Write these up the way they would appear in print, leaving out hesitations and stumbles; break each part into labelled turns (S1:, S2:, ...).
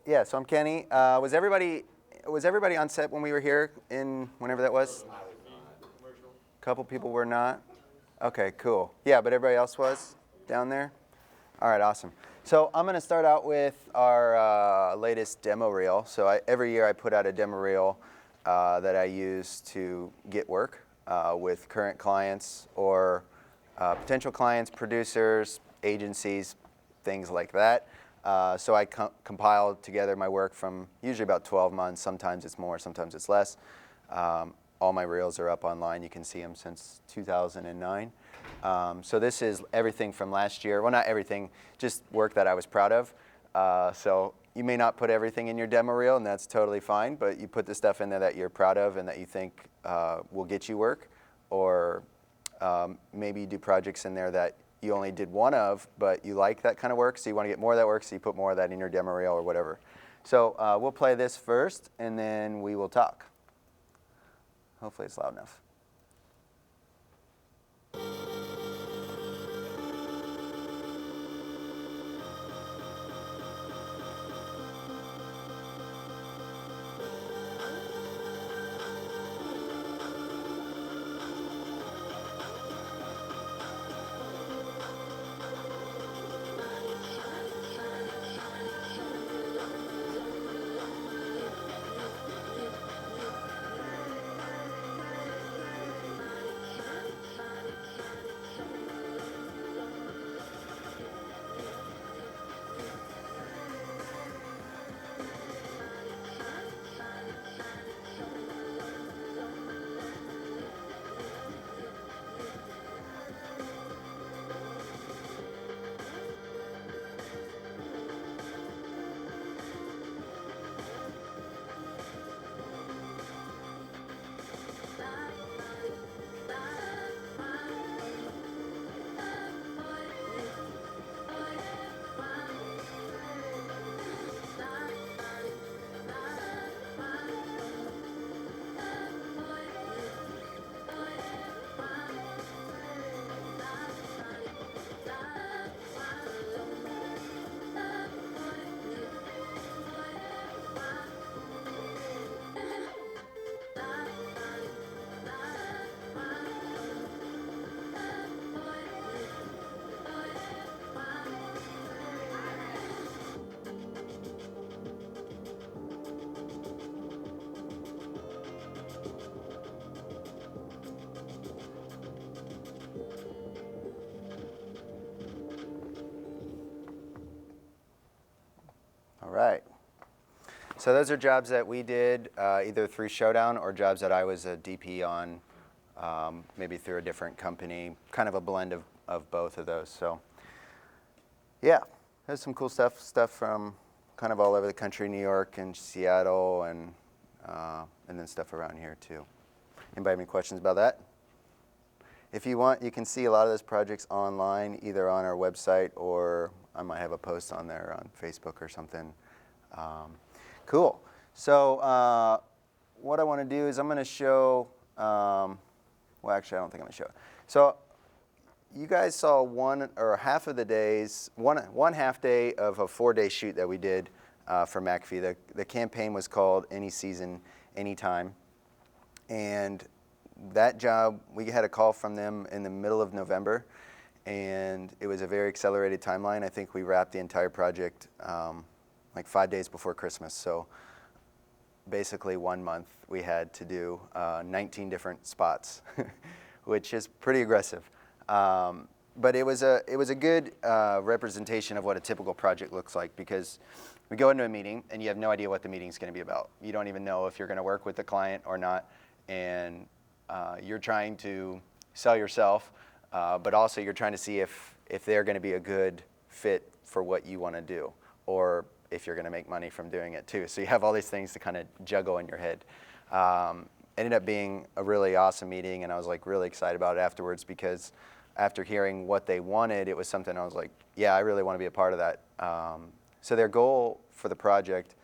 S1: Yeah, so I'm Kenny. Was everybody on set when we were here in whenever that was? A couple people were not. Okay, cool. Yeah, but everybody else was down there? All right, awesome. So I'm going to start out with our latest demo reel. So every year I put out a demo reel that I use to get work with current clients or potential clients, producers, agencies, things like that. So I compile together my work from usually about 12 months. Sometimes it's more, sometimes it's less. All my reels are up online. You can see them since 2009. So this is everything from last year. Well, not everything, just work that I was proud of. So you may not put everything in your demo reel, and that's totally fine, but you put the stuff in there that you're proud of and that you think will get you work. Or maybe you do projects in there that you only did one of, but you like that kind of work, so you want to get more of that work, so you put more of that in your demo reel or whatever. So we'll play this first, and then we will talk. Hopefully it's loud enough. All right. So those are jobs that we did either through Showdown or jobs that I was a DP on, maybe through a different company, kind of a blend of both of those. So yeah, there's some cool stuff from kind of all over the country, New York and Seattle, and then stuff around here too. Anybody have any questions about that? If you want, you can see a lot of those projects online, either on our website or I might have a post on there on Facebook or something. Cool. So what I want to do is I'm going to show, well, actually, I don't think I'm going to show it. So you guys saw one or half of the days, one half day of a 4-day shoot that we did for McAfee. The campaign was called Any Season, Anytime. And that job, we had a call from them in the middle of November, and it was a very accelerated timeline. I think we wrapped the entire project like 5 days before Christmas. So basically 1 month we had to do 19 different spots, which is pretty aggressive. But it was a good representation of what a typical project looks like, because we go into a meeting and you have no idea what the meeting's going to be about. You don't even know if you're going to work with the client or not, and you're trying to sell yourself, but also you're trying to see if they're going to be a good fit for what you want to do, or if you're going to make money from doing it too. So you have all these things to kind of juggle in your head. Ended up being a really awesome meeting, and I was like really excited about it afterwards, because after hearing what they wanted, it was something I was like, yeah, I really want to be a part of that. So their goal for the project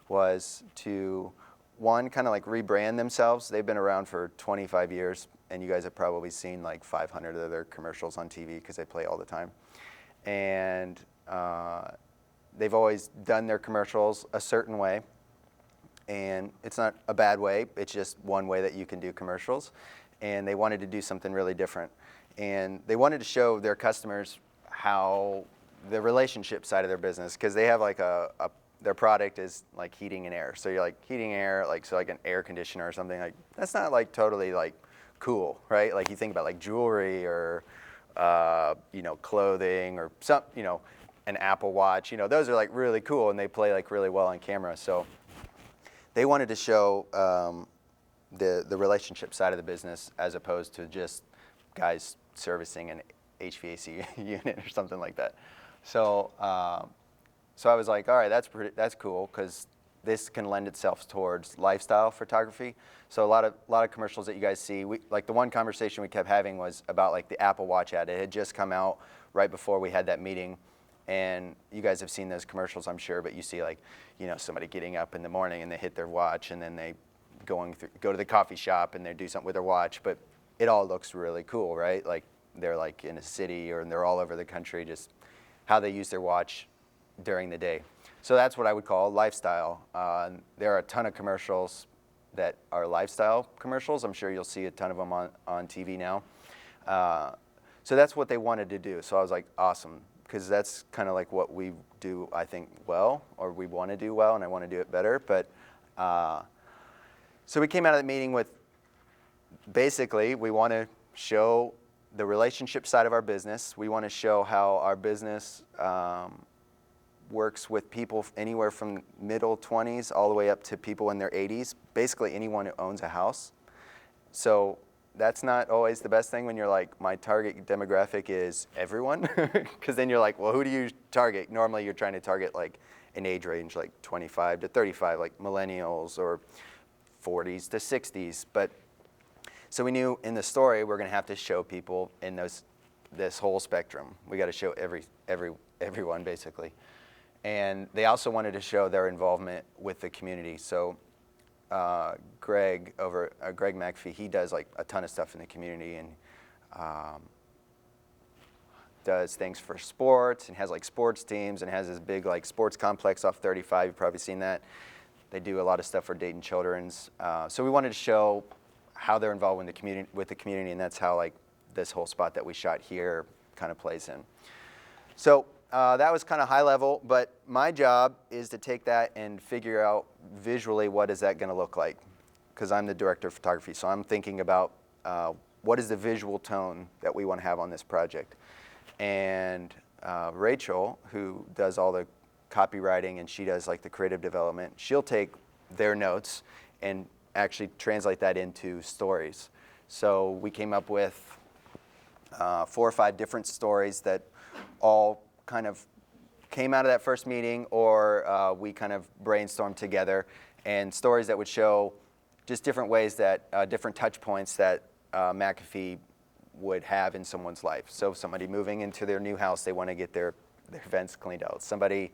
S1: was to, one, kind of like rebrand themselves. They've been around for 25 years, and you guys have probably seen like 500 of their commercials on TV because they play all the time. And they've always done their commercials a certain way, and it's not a bad way, it's just one way that you can do commercials, and they wanted to do something really different. And they wanted to show their customers how the relationship side of their business, because they have like their product is like heating and air. So you're like heating air, like so like an air conditioner or something, like that's not like totally like cool, right? Like you think about like jewelry or you know, clothing or some, you know, an Apple Watch, you know, those are like really cool and they play like really well on camera. So they wanted to show the relationship side of the business as opposed to just guys servicing an HVAC unit or something like that. So so I was like, all right, that's cool, because this can lend itself towards lifestyle photography. So a lot of commercials that you guys see, like the one conversation we kept having was about like the Apple Watch ad. It had just come out right before we had that meeting, and you guys have seen those commercials, I'm sure. But you see like, you know, somebody getting up in the morning and they hit their watch, and then they go to the coffee shop and they do something with their watch. But it all looks really cool, right? Like they're like in a city or they're all over the country, just how they use their watch during the day. So that's what I would call lifestyle. There are a ton of commercials that are lifestyle commercials. I'm sure you'll see a ton of them on TV now. So that's what they wanted to do. So I was like, awesome, because that's kind of like what we do, I think, well, or we want to do well, and I want to do it better. But so we came out of the meeting with, basically, we want to show the relationship side of our business. We want to show how our business works with people anywhere from middle 20s all the way up to people in their 80s, basically anyone who owns a house. So that's not always the best thing when you're like, my target demographic is everyone, because then you're like, well, who do you target? Normally you're trying to target like an age range like 25 to 35, like millennials, or 40s to 60s. But so we knew in the story we're going to have to show people in this whole spectrum. We got to show everyone basically. And they also wanted to show their involvement with the community. So Greg McAfee, he does like a ton of stuff in the community, and does things for sports and has like sports teams and has this big like sports complex off 35. You've probably seen that. They do a lot of stuff for Dayton Children's. So we wanted to show how they're involved with the community, and that's how like this whole spot that we shot here kind of plays in. So that was kind of high level, but my job is to take that and figure out visually what is that going to look like, because I'm the director of photography. So I'm thinking about what is the visual tone that we want to have on this project. And Rachel, who does all the copywriting and she does like the creative development, she'll take their notes and actually translate that into stories. So we came up with 4 or 5 different stories that all kind of came out of that first meeting, or we kind of brainstormed together, and stories that would show just different ways that, different touch points that McAfee would have in someone's life. So somebody moving into their new house, they want to get their vents cleaned out. Somebody,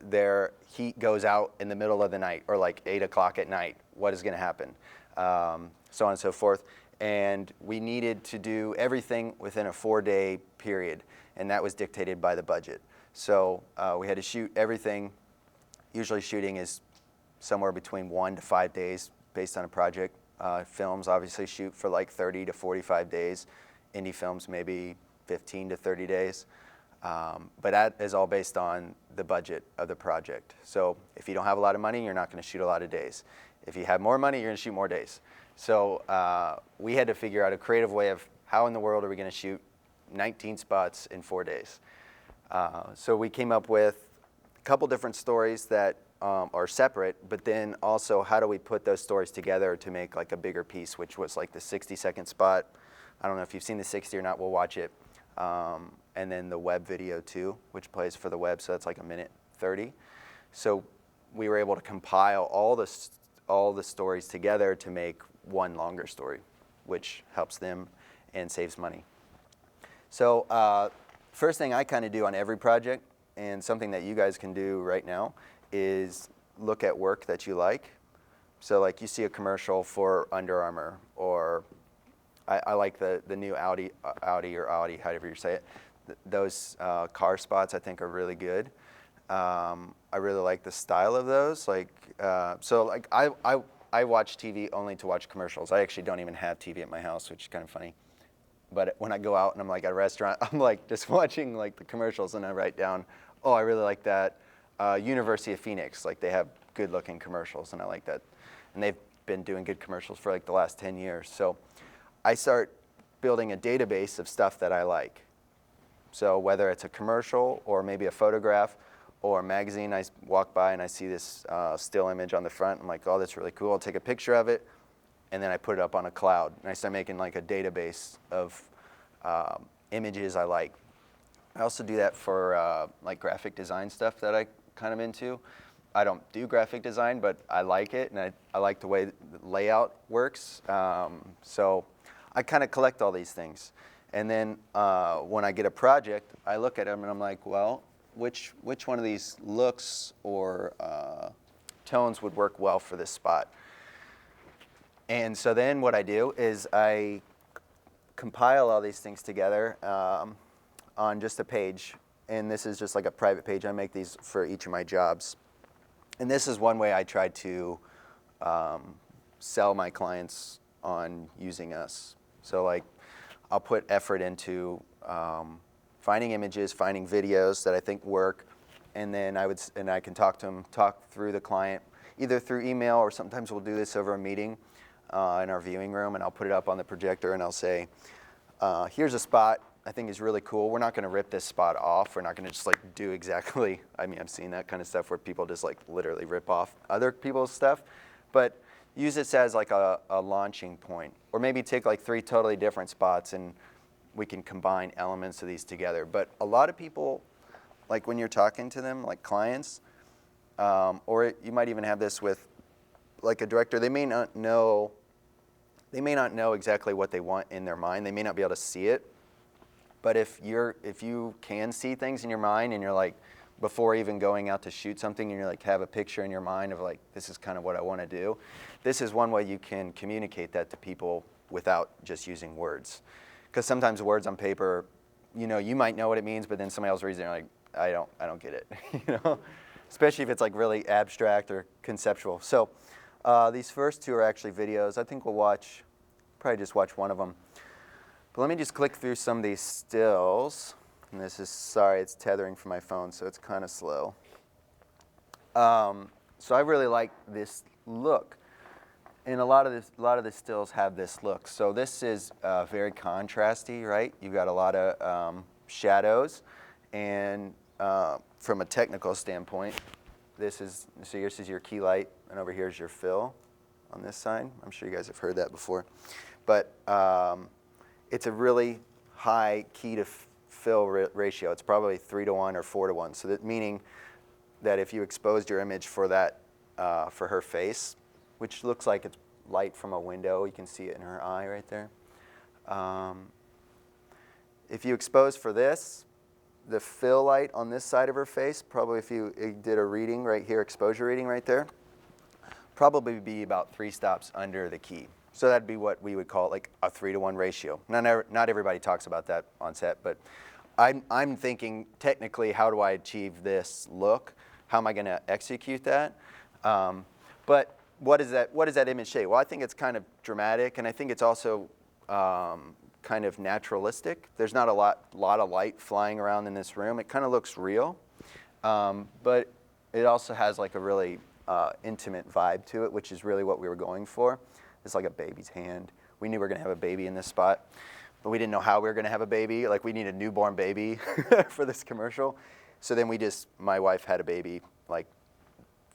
S1: their heat goes out in the middle of the night, or like 8 o'clock at night. What is going to happen? So on and so forth. And we needed to do everything within a 4-day period, and that was dictated by the budget. So we had to shoot everything. Usually shooting is somewhere between 1 to 5 days based on a project. Films obviously shoot for like 30 to 45 days. Indie films maybe 15 to 30 days. But that is all based on the budget of the project. So if you don't have a lot of money, you're not going to shoot a lot of days. If you have more money, you're going to shoot more days. So we had to figure out a creative way of how in the world are we going to shoot 19 spots in 4 days. So we came up with a couple different stories that are separate, but then also how do we put those stories together to make like a bigger piece, which was like the 60-second spot. I don't know if you've seen the 60 or not, we'll watch it. And then the web video too, which plays for the web, so that's like 1:30. So we were able to compile all the stories together to make one longer story, which helps them and saves money. So first thing I kind of do on every project, and something that you guys can do right now, is look at work that you like. So like you see a commercial for Under Armour, or I like the new Audi, however you say it. Those car spots I think are really good. I really like the style of those. Like, so like I watch TV only to watch commercials. I actually don't even have TV at my house, which is kind of funny. But when I go out and I'm like at a restaurant, I'm like just watching like the commercials, and I write down, oh, I really like that. University of Phoenix, like they have good looking commercials, and I like that. And they've been doing good commercials for like the last 10 years. So I start building a database of stuff that I like. So whether it's a commercial or maybe a photograph or a magazine, I walk by and I see this still image on the front. I'm like, oh, that's really cool. I'll take a picture of it, and then I put it up on a cloud. And I start making like a database of images I like. I also do that for like graphic design stuff that I kind of into. I don't do graphic design, but I like it, and I like the way the layout works. So I kind of collect all these things. And then when I get a project, I look at them and I'm like, well, which one of these looks or tones would work well for this spot? And so then what I do is I compile all these things together on just a page. And this is just like a private page. I make these for each of my jobs. And this is one way I try to sell my clients on using us. So like I'll put effort into finding images, finding videos that I think work, and then I can talk to them, talk through the client, either through email, or sometimes we'll do this over a meeting in our viewing room, and I'll put it up on the projector and I'll say, here's a spot I think is really cool. We're not going to rip this spot off. We're not going to just like do exactly, I mean, I've seen that kind of stuff where people just like literally rip off other people's stuff, but use this as like a launching point. Or maybe take like 3 totally different spots and we can combine elements of these together. But a lot of people, like when you're talking to them, like clients, or you might even have this with like a director, they may not know exactly what they want in their mind. They may not be able to see it. But if you can see things in your mind, and you're like, before even going out to shoot something, and you're like, have a picture in your mind of like, this is kind of what I want to do, this is one way you can communicate that to people without just using words. Because sometimes words on paper, you might know what it means, but then somebody else reads it and you're like, I don't get it, Especially if it's like really abstract or conceptual. So these first 2 are actually videos. I think we'll probably just watch one of them. But let me just click through some of these stills. And this is, sorry, it's tethering from my phone, so it's kind of slow. So I really like this look. And a lot of the stills have this look. So this is very contrasty, right? You've got a lot of shadows. And from a technical standpoint, this is your key light, and over here is your fill on this side. I'm sure you guys have heard that before. But it's a really high key to fill ratio. It's probably 3-to-1 or 4-to-1. So that meaning that if you exposed your image for that, for her face, which looks like it's light from a window, you can see it in her eye right there. If you expose for this, the fill light on this side of her face, probably if you did a reading right here, exposure reading right there, probably be about 3 stops under the key. So that'd be what we would call like a 3-to-1 ratio. Not everybody talks about that on set, but I'm thinking technically, how do I achieve this look? How am I going to execute that? But what does that image say? Well, I think it's kind of dramatic, and I think it's also kind of naturalistic. There's not a lot of light flying around in this room. It kind of looks real, but it also has like a really intimate vibe to it, which is really what we were going for. It's like a baby's hand. We knew we were going to have a baby in this spot, but we didn't know how we were going to have a baby. Like, we need a newborn baby for this commercial. So then my wife had a baby like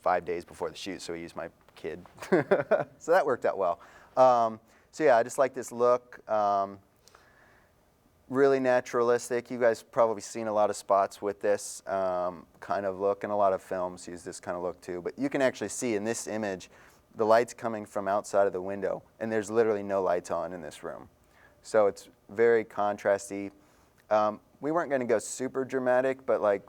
S1: 5 days before the shoot, so we used my kid. So that worked out well. So yeah, I just like this look. Really naturalistic. You guys probably seen a lot of spots with this kind of look, and a lot of films use this kind of look too. But you can actually see in this image, the light's coming from outside of the window, and there's literally no lights on in this room. So it's very contrasty. We weren't going to go super dramatic, but like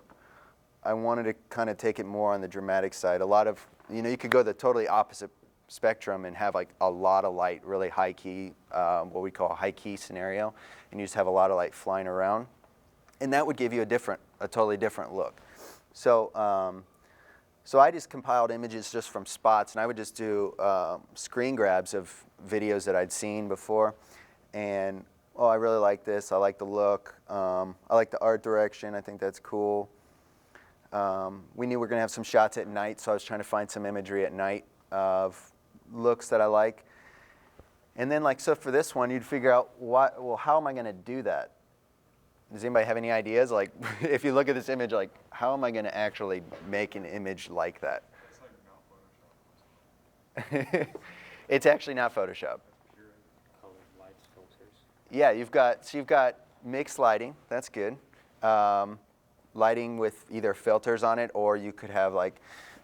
S1: I wanted to kind of take it more on the dramatic side. A lot of, you could go the totally opposite spectrum and have like a lot of light, really high key, what we call a high key scenario, and you just have a lot of light flying around. And that would give you a totally different look. So I just compiled images just from spots, and I would just do screen grabs of videos that I'd seen before. And, oh, I really like this. I like the look. I like the art direction. I think that's cool. We knew we were going to have some shots at night, so I was trying to find some imagery at night of looks that I like. And then, like, so for this one, you'd figure out, how am I going to do that? Does anybody have any ideas? Like, if you look at this image, like, how am I going to actually make an image like that?
S2: It's like not Photoshop.
S1: It's actually not Photoshop.
S3: Color, lights, filters.
S1: Yeah, you've got mixed lighting. That's good. Lighting with either filters on it, or you could have like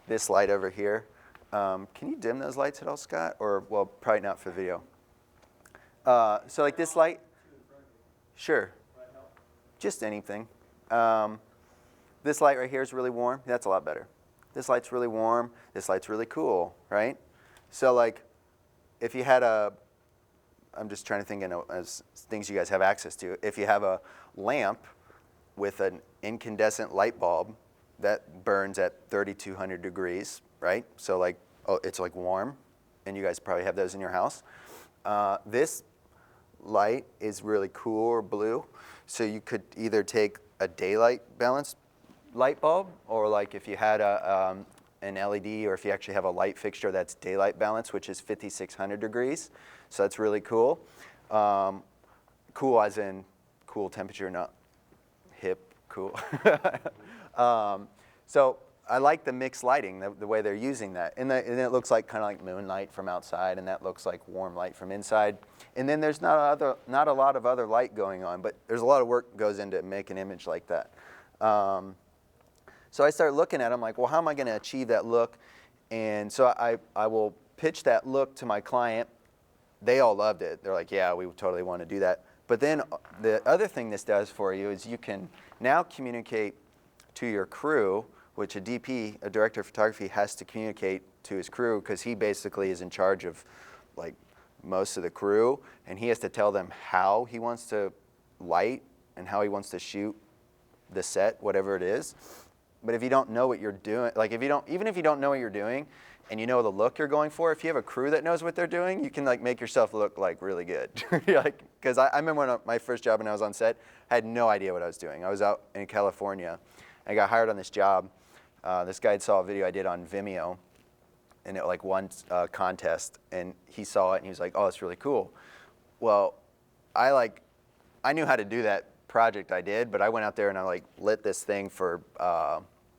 S1: this light over here. Can you dim those lights at all, Scott? Or, well, probably not for video. So like this light. Sure. Just anything. This light right here is really warm. That's a lot better. This light's really warm. This light's really cool, right? So like, if you had I'm just trying to think as things you guys have access to. If you have a lamp with an incandescent light bulb that burns at 3,200 degrees, right? So like, it's like warm, and you guys probably have those in your house. This light is really cool or blue. So you could either take a daylight balanced light bulb, or like if you had an LED, or if you actually have a light fixture that's daylight balanced, which is 5,600 degrees. So that's really cool. Cool as in cool temperature, not hip cool. So I like the mixed lighting, the way they're using that. And it looks like kind of like moonlight from outside, and that looks like warm light from inside. And then there's not a lot of other light going on, but there's a lot of work goes into make an image like that. So I started looking at it. I'm like, well, how am I going to achieve that look? And so I will pitch that look to my client. They all loved it. They're like, yeah, we totally want to do that. But then the other thing this does for you is you can now communicate to your crew, which a DP, a director of photography, has to communicate to his crew, because he basically is in charge of like most of the crew, and he has to tell them how he wants to light and how he wants to shoot the set, whatever it is. But if you don't know what you're doing, like even if you don't know what you're doing and you know the look you're going for, if you have a crew that knows what they're doing, you can like make yourself look like really good. Because I remember my first job when I was on set, I had no idea what I was doing. I was out in California. I got hired on this job. This guy saw a video I did on Vimeo, and it like won a contest, and he saw it and he was like, oh, it's really cool. Well, I knew how to do that project I did, but I went out there and I like lit this thing for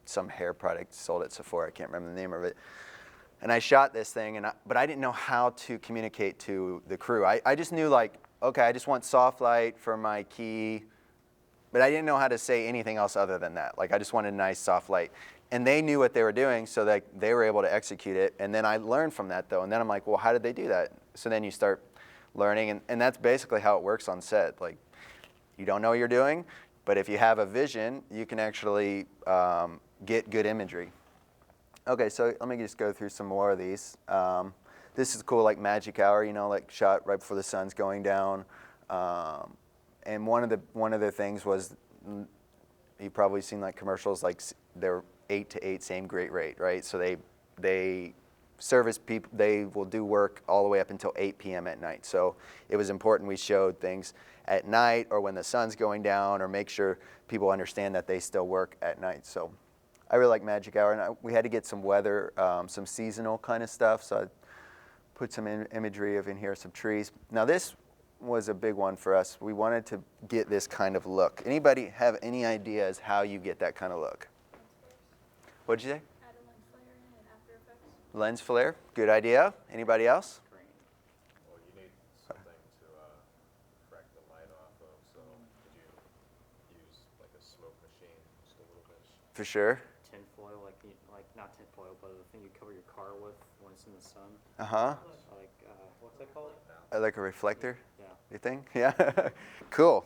S1: some hair product, sold at Sephora, I can't remember the name of it. And I shot this thing, but I didn't know how to communicate to the crew. I just knew like, okay, I just want soft light for my key, but I didn't know how to say anything else other than that. Like I just wanted a nice soft light. And they knew what they were doing, so that they were able to execute it. And then I learned from that though, and then I'm like, well, how did they do that? So then you start learning, and that's basically how it works on set. Like, you don't know what you're doing, but if you have a vision, you can actually get good imagery. Okay, so let me just go through some more of these. This is cool, like magic hour, like shot right before the sun's going down. And one of the things was, you've probably seen like commercials, like they're 8 to 8, same great rate, right? So they service people, they will do work all the way up until 8 p.m. at night. So it was important we showed things at night or when the sun's going down, or make sure people understand that they still work at night. So I really like magic hour, and we had to get some weather, some seasonal kind of stuff. So I put some imagery of in here, some trees. Now this was a big one for us. We wanted to get this kind of look. Anybody have any ideas how you get that kind of look? What'd you say?
S4: Add a lens flare in and After Effects.
S1: Lens flare, good idea. Anybody else?
S2: Well, you need something to refract the light off of, so could you use like a smoke machine just a little bit?
S1: For sure.
S3: Tin foil, like not tin foil, but the thing you cover your car with when it's in the sun.
S1: Uh-huh.
S3: Like, what's that called?
S1: Like a reflector?
S3: Yeah.
S1: You think? Yeah. Cool.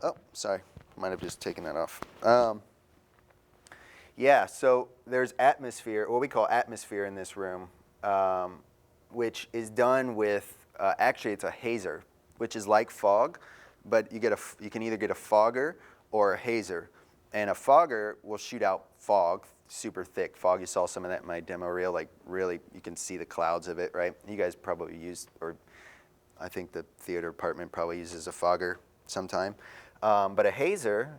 S1: Oh, sorry. Might have just taken that off. Yeah, so there's atmosphere, what we call atmosphere in this room, which is done with, actually it's a hazer, which is like fog, but you can either get a fogger or a hazer. And a fogger will shoot out fog, super thick fog. You saw some of that in my demo reel, like really, you can see the clouds of it, right? You guys probably use, or I think the theater department probably uses a fogger sometime. But a hazer,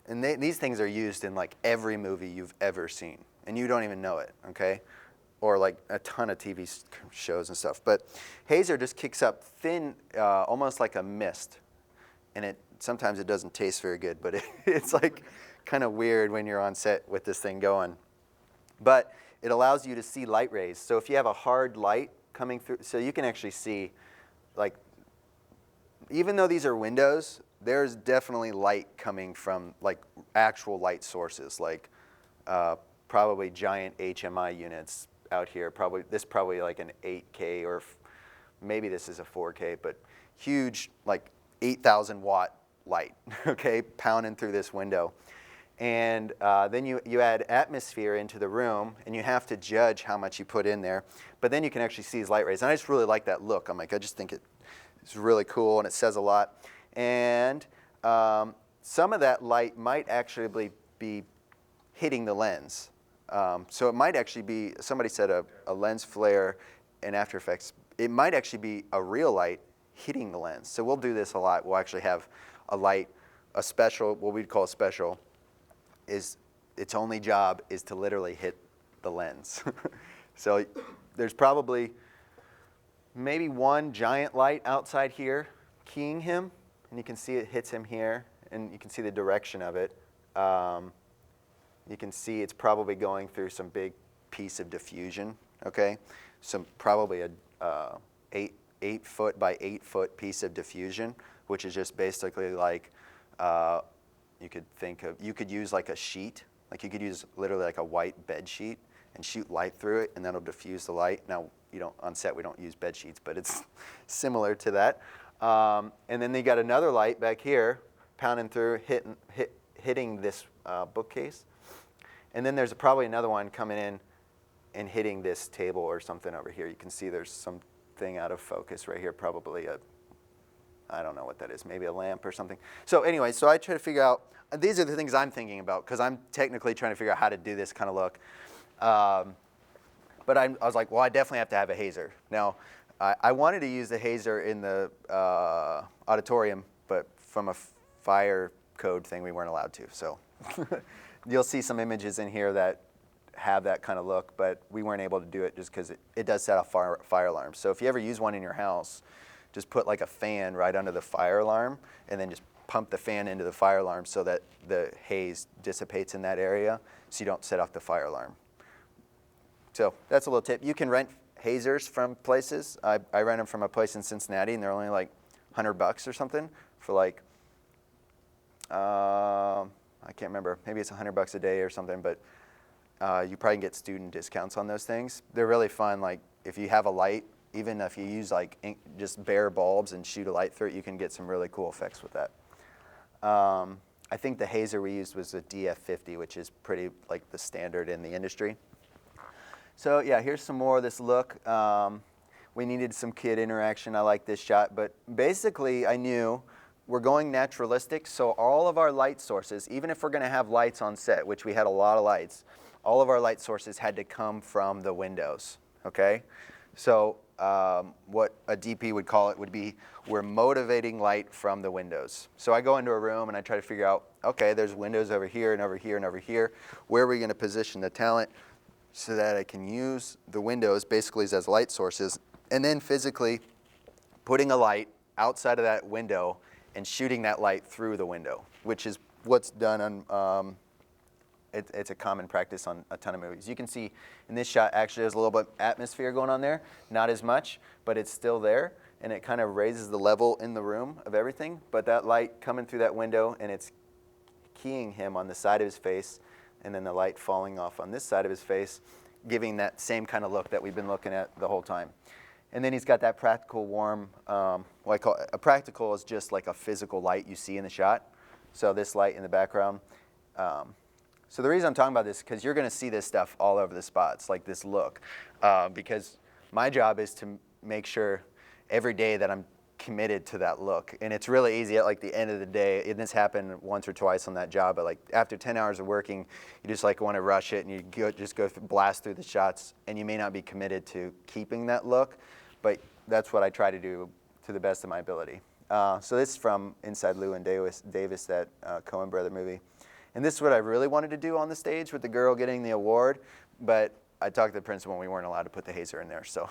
S1: and these things are used in like every movie you've ever seen, and you don't even know it, okay? Or like a ton of TV shows and stuff. But hazer just kicks up thin, almost like a mist. And sometimes it doesn't taste very good, but it's like kind of weird when you're on set with this thing going. But it allows you to see light rays. So if you have a hard light coming through, so you can actually see, like, even though these are windows, there's definitely light coming from like actual light sources, like probably giant HMI units out here. Probably like an 8K, or maybe this is a 4K, but huge, like 8,000 watt light, okay, pounding through this window. And then you add atmosphere into the room, and you have to judge how much you put in there. But then you can actually see these light rays. And I just really like that look. I just think it's really cool, and it says a lot. And some of that light might actually be hitting the lens. So it might actually be, somebody said a lens flare in After Effects. It might actually be a real light hitting the lens. So we'll do this a lot. We'll actually have a light, a special, what we'd call a special, is its only job is to literally hit the lens. So there's probably maybe one giant light outside here keying him, and you can see it hits him here, and you can see the direction of it. You can see it's probably going through some big piece of diffusion, okay? Probably a 8 foot by 8 foot piece of diffusion, which is just basically like, you could use like a sheet, like you could use literally like a white bed sheet and shoot light through it, and that'll diffuse the light. Now, on set we don't use bed sheets, but it's similar to that. And then they got another light back here, pounding through, hitting this bookcase. And then there's probably another one coming in and hitting this table or something over here. You can see there's something out of focus right here, probably I don't know what that is, maybe a lamp or something. So anyway, so I try to figure out, these are the things I'm thinking about, because I'm technically trying to figure out how to do this kind of look. But I was like, well, I definitely have to have a hazer. Now, I wanted to use the hazer in the auditorium, but from a fire code thing, we weren't allowed to. So you'll see some images in here that have that kind of look, but we weren't able to do it just because it does set off fire alarms. So if you ever use one in your house, just put like a fan right under the fire alarm, and then just pump the fan into the fire alarm so that the haze dissipates in that area, so you don't set off the fire alarm. So that's a little tip. You can rent hazers from places. I rent them from a place in Cincinnati, and they're only like $100 or something for like, I can't remember. Maybe it's $100 a day or something, but you probably can get student discounts on those things. They're really fun. Like if you have a light, even if you use like just bare bulbs and shoot a light through it, you can get some really cool effects with that. I think the hazer we used was a DF50, which is pretty like the standard in the industry. So yeah, here's some more of this look. We needed some kid interaction. I like this shot, but basically I knew we're going naturalistic, so all of our light sources, even if we're going to have lights on set, which we had a lot of lights, all of our light sources had to come from the windows, okay? So what a DP would call it would be, we're motivating light from the windows. So I go into a room and I try to figure out, okay, there's windows over here and over here and over here. Where are we going to position the talent so that I can use the windows basically as light sources, and then physically putting a light outside of that window and shooting that light through the window, which is what's done on, it's a common practice on a ton of movies. You can see in this shot, actually there's a little bit of atmosphere going on there, not as much, but it's still there, and it kind of raises the level in the room of everything. But that light coming through that window, and it's keying him on the side of his face, and then the light falling off on this side of his face, giving that same kind of look that we've been looking at the whole time. And then he's got that practical warm, what I call a practical is just like a physical light you see in the shot. So this light in the background. So the reason I'm talking about this is because you're going to see this stuff all over the spots, like this look. Because my job is to make sure every day that I'm committed to that look. And it's really easy at like the end of the day, and this happened once or twice on that job, but like after 10 hours of working, you just like want to rush it and you just go blast through the shots, and you may not be committed to keeping that look, but that's what I try to do to the best of my ability. So this is from Inside Llewyn Davis, that Coen brother movie. And this is what I really wanted to do on the stage with the girl getting the award, but I talked to the principal and we weren't allowed to put the hazer in there, so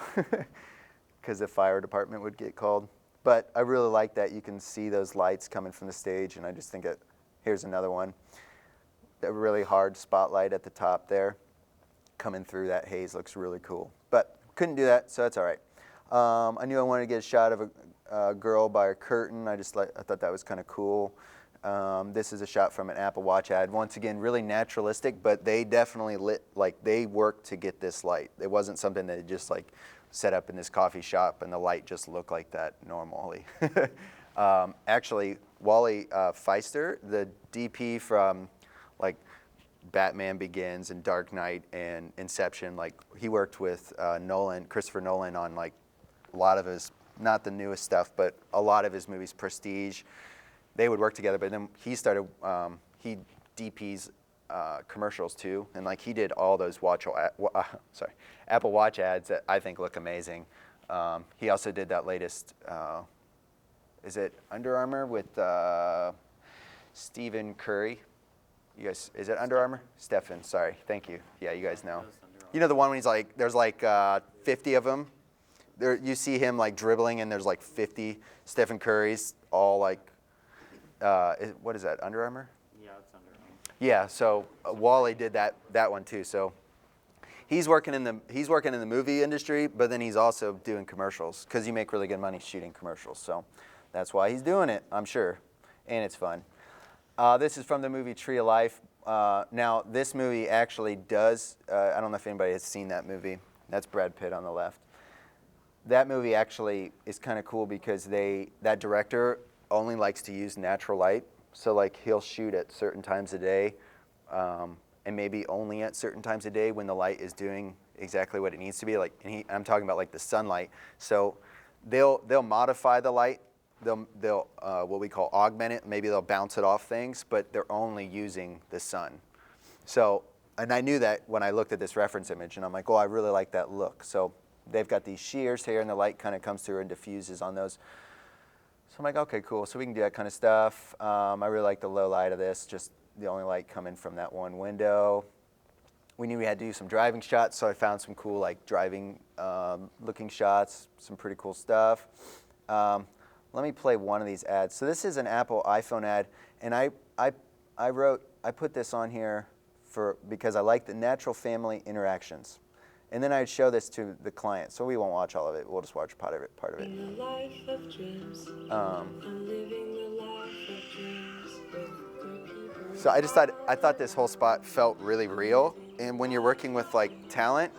S1: because the fire department would get called. But I really like that you can see those lights coming from the stage, and I just think here's another one. A really hard spotlight at the top there coming through that haze looks really cool. But couldn't do that, so that's all right. I knew I wanted to get a shot of a girl by a curtain. I thought that was kind of cool. This is a shot from an Apple Watch ad. Once again, really naturalistic, but they definitely they worked to get this light. It wasn't something that just like set up in this coffee shop and the light just looked like that normally. Actually, Wally Feister, the DP from like Batman Begins and Dark Knight and Inception, like he worked with Christopher Nolan on like a lot of his, not the newest stuff, but a lot of his movies, Prestige. They would work together, but then he started, he DPs commercials too, and like he did all those Apple Watch ads that I think look amazing. He also did that latest, is it Under Armour with Stephen Curry? You guys, is it Under Armour? Stephen, sorry, thank you. Yeah, you guys know. You know the one when he's like, there's like 50 of them. There, you see him like dribbling, and there's like 50 Stephen Currys, all like, what is that, Under Armour?
S3: Yeah, it's Under Armour.
S1: Yeah, so Wally did that one too. So he's working in the movie industry, but then he's also doing commercials because you make really good money shooting commercials. So that's why he's doing it, I'm sure, and it's fun. This is from the movie Tree of Life. Now this movie actually does. I don't know if anybody has seen that movie. That's Brad Pitt on the left. That movie actually is kind of cool because that director only likes to use natural light. So like he'll shoot at certain times a day, and maybe only at certain times a day when the light is doing exactly what it needs to be. Like, and I'm talking about like the sunlight. So they'll modify the light. They'll what we call augment it. Maybe they'll bounce it off things, but they're only using the sun. So, and I knew that when I looked at this reference image, and I'm like, oh, I really like that look. So they've got these shears here, and the light kind of comes through and diffuses on those. So I'm like, okay, cool. So we can do that kind of stuff. I really like the low light of this, just the only light coming from that one window. We knew we had to do some driving shots, so I found some cool like driving looking shots, some pretty cool stuff. Let me play one of these ads. So this is an Apple iPhone ad, and I put this on here because I like the natural family interactions. And then I'd show this to the client. So we won't watch all of it. We'll just watch part of it.
S5: In the life of dreams, I'm living the life of dreams with good people.
S1: So I thought this whole spot felt really real. And when you're working with like talent,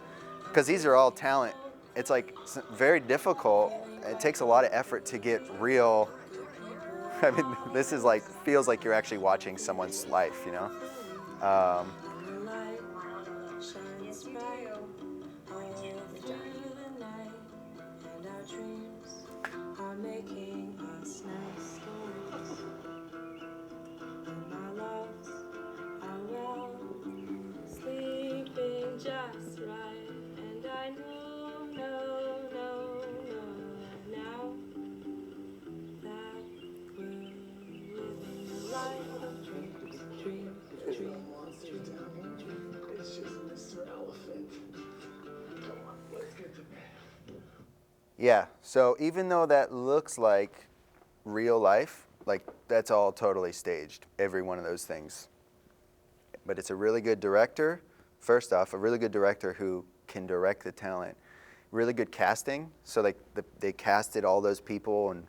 S1: because these are all talent, it's like very difficult. It takes a lot of effort to get real. I mean, this is like, feels like you're actually watching someone's life, you know?
S5: Making us nice stories, and my loves are well, sleeping just right, and I know now that we're living the life of dreams.
S6: It's just Mr. Elephant. Come on, let's get to bed.
S1: Yeah, so even though that looks like real life, like that's all totally staged, every one of those things. But it's a really good director, first off, a really good director who can direct the talent. Really good casting, so like they casted all those people and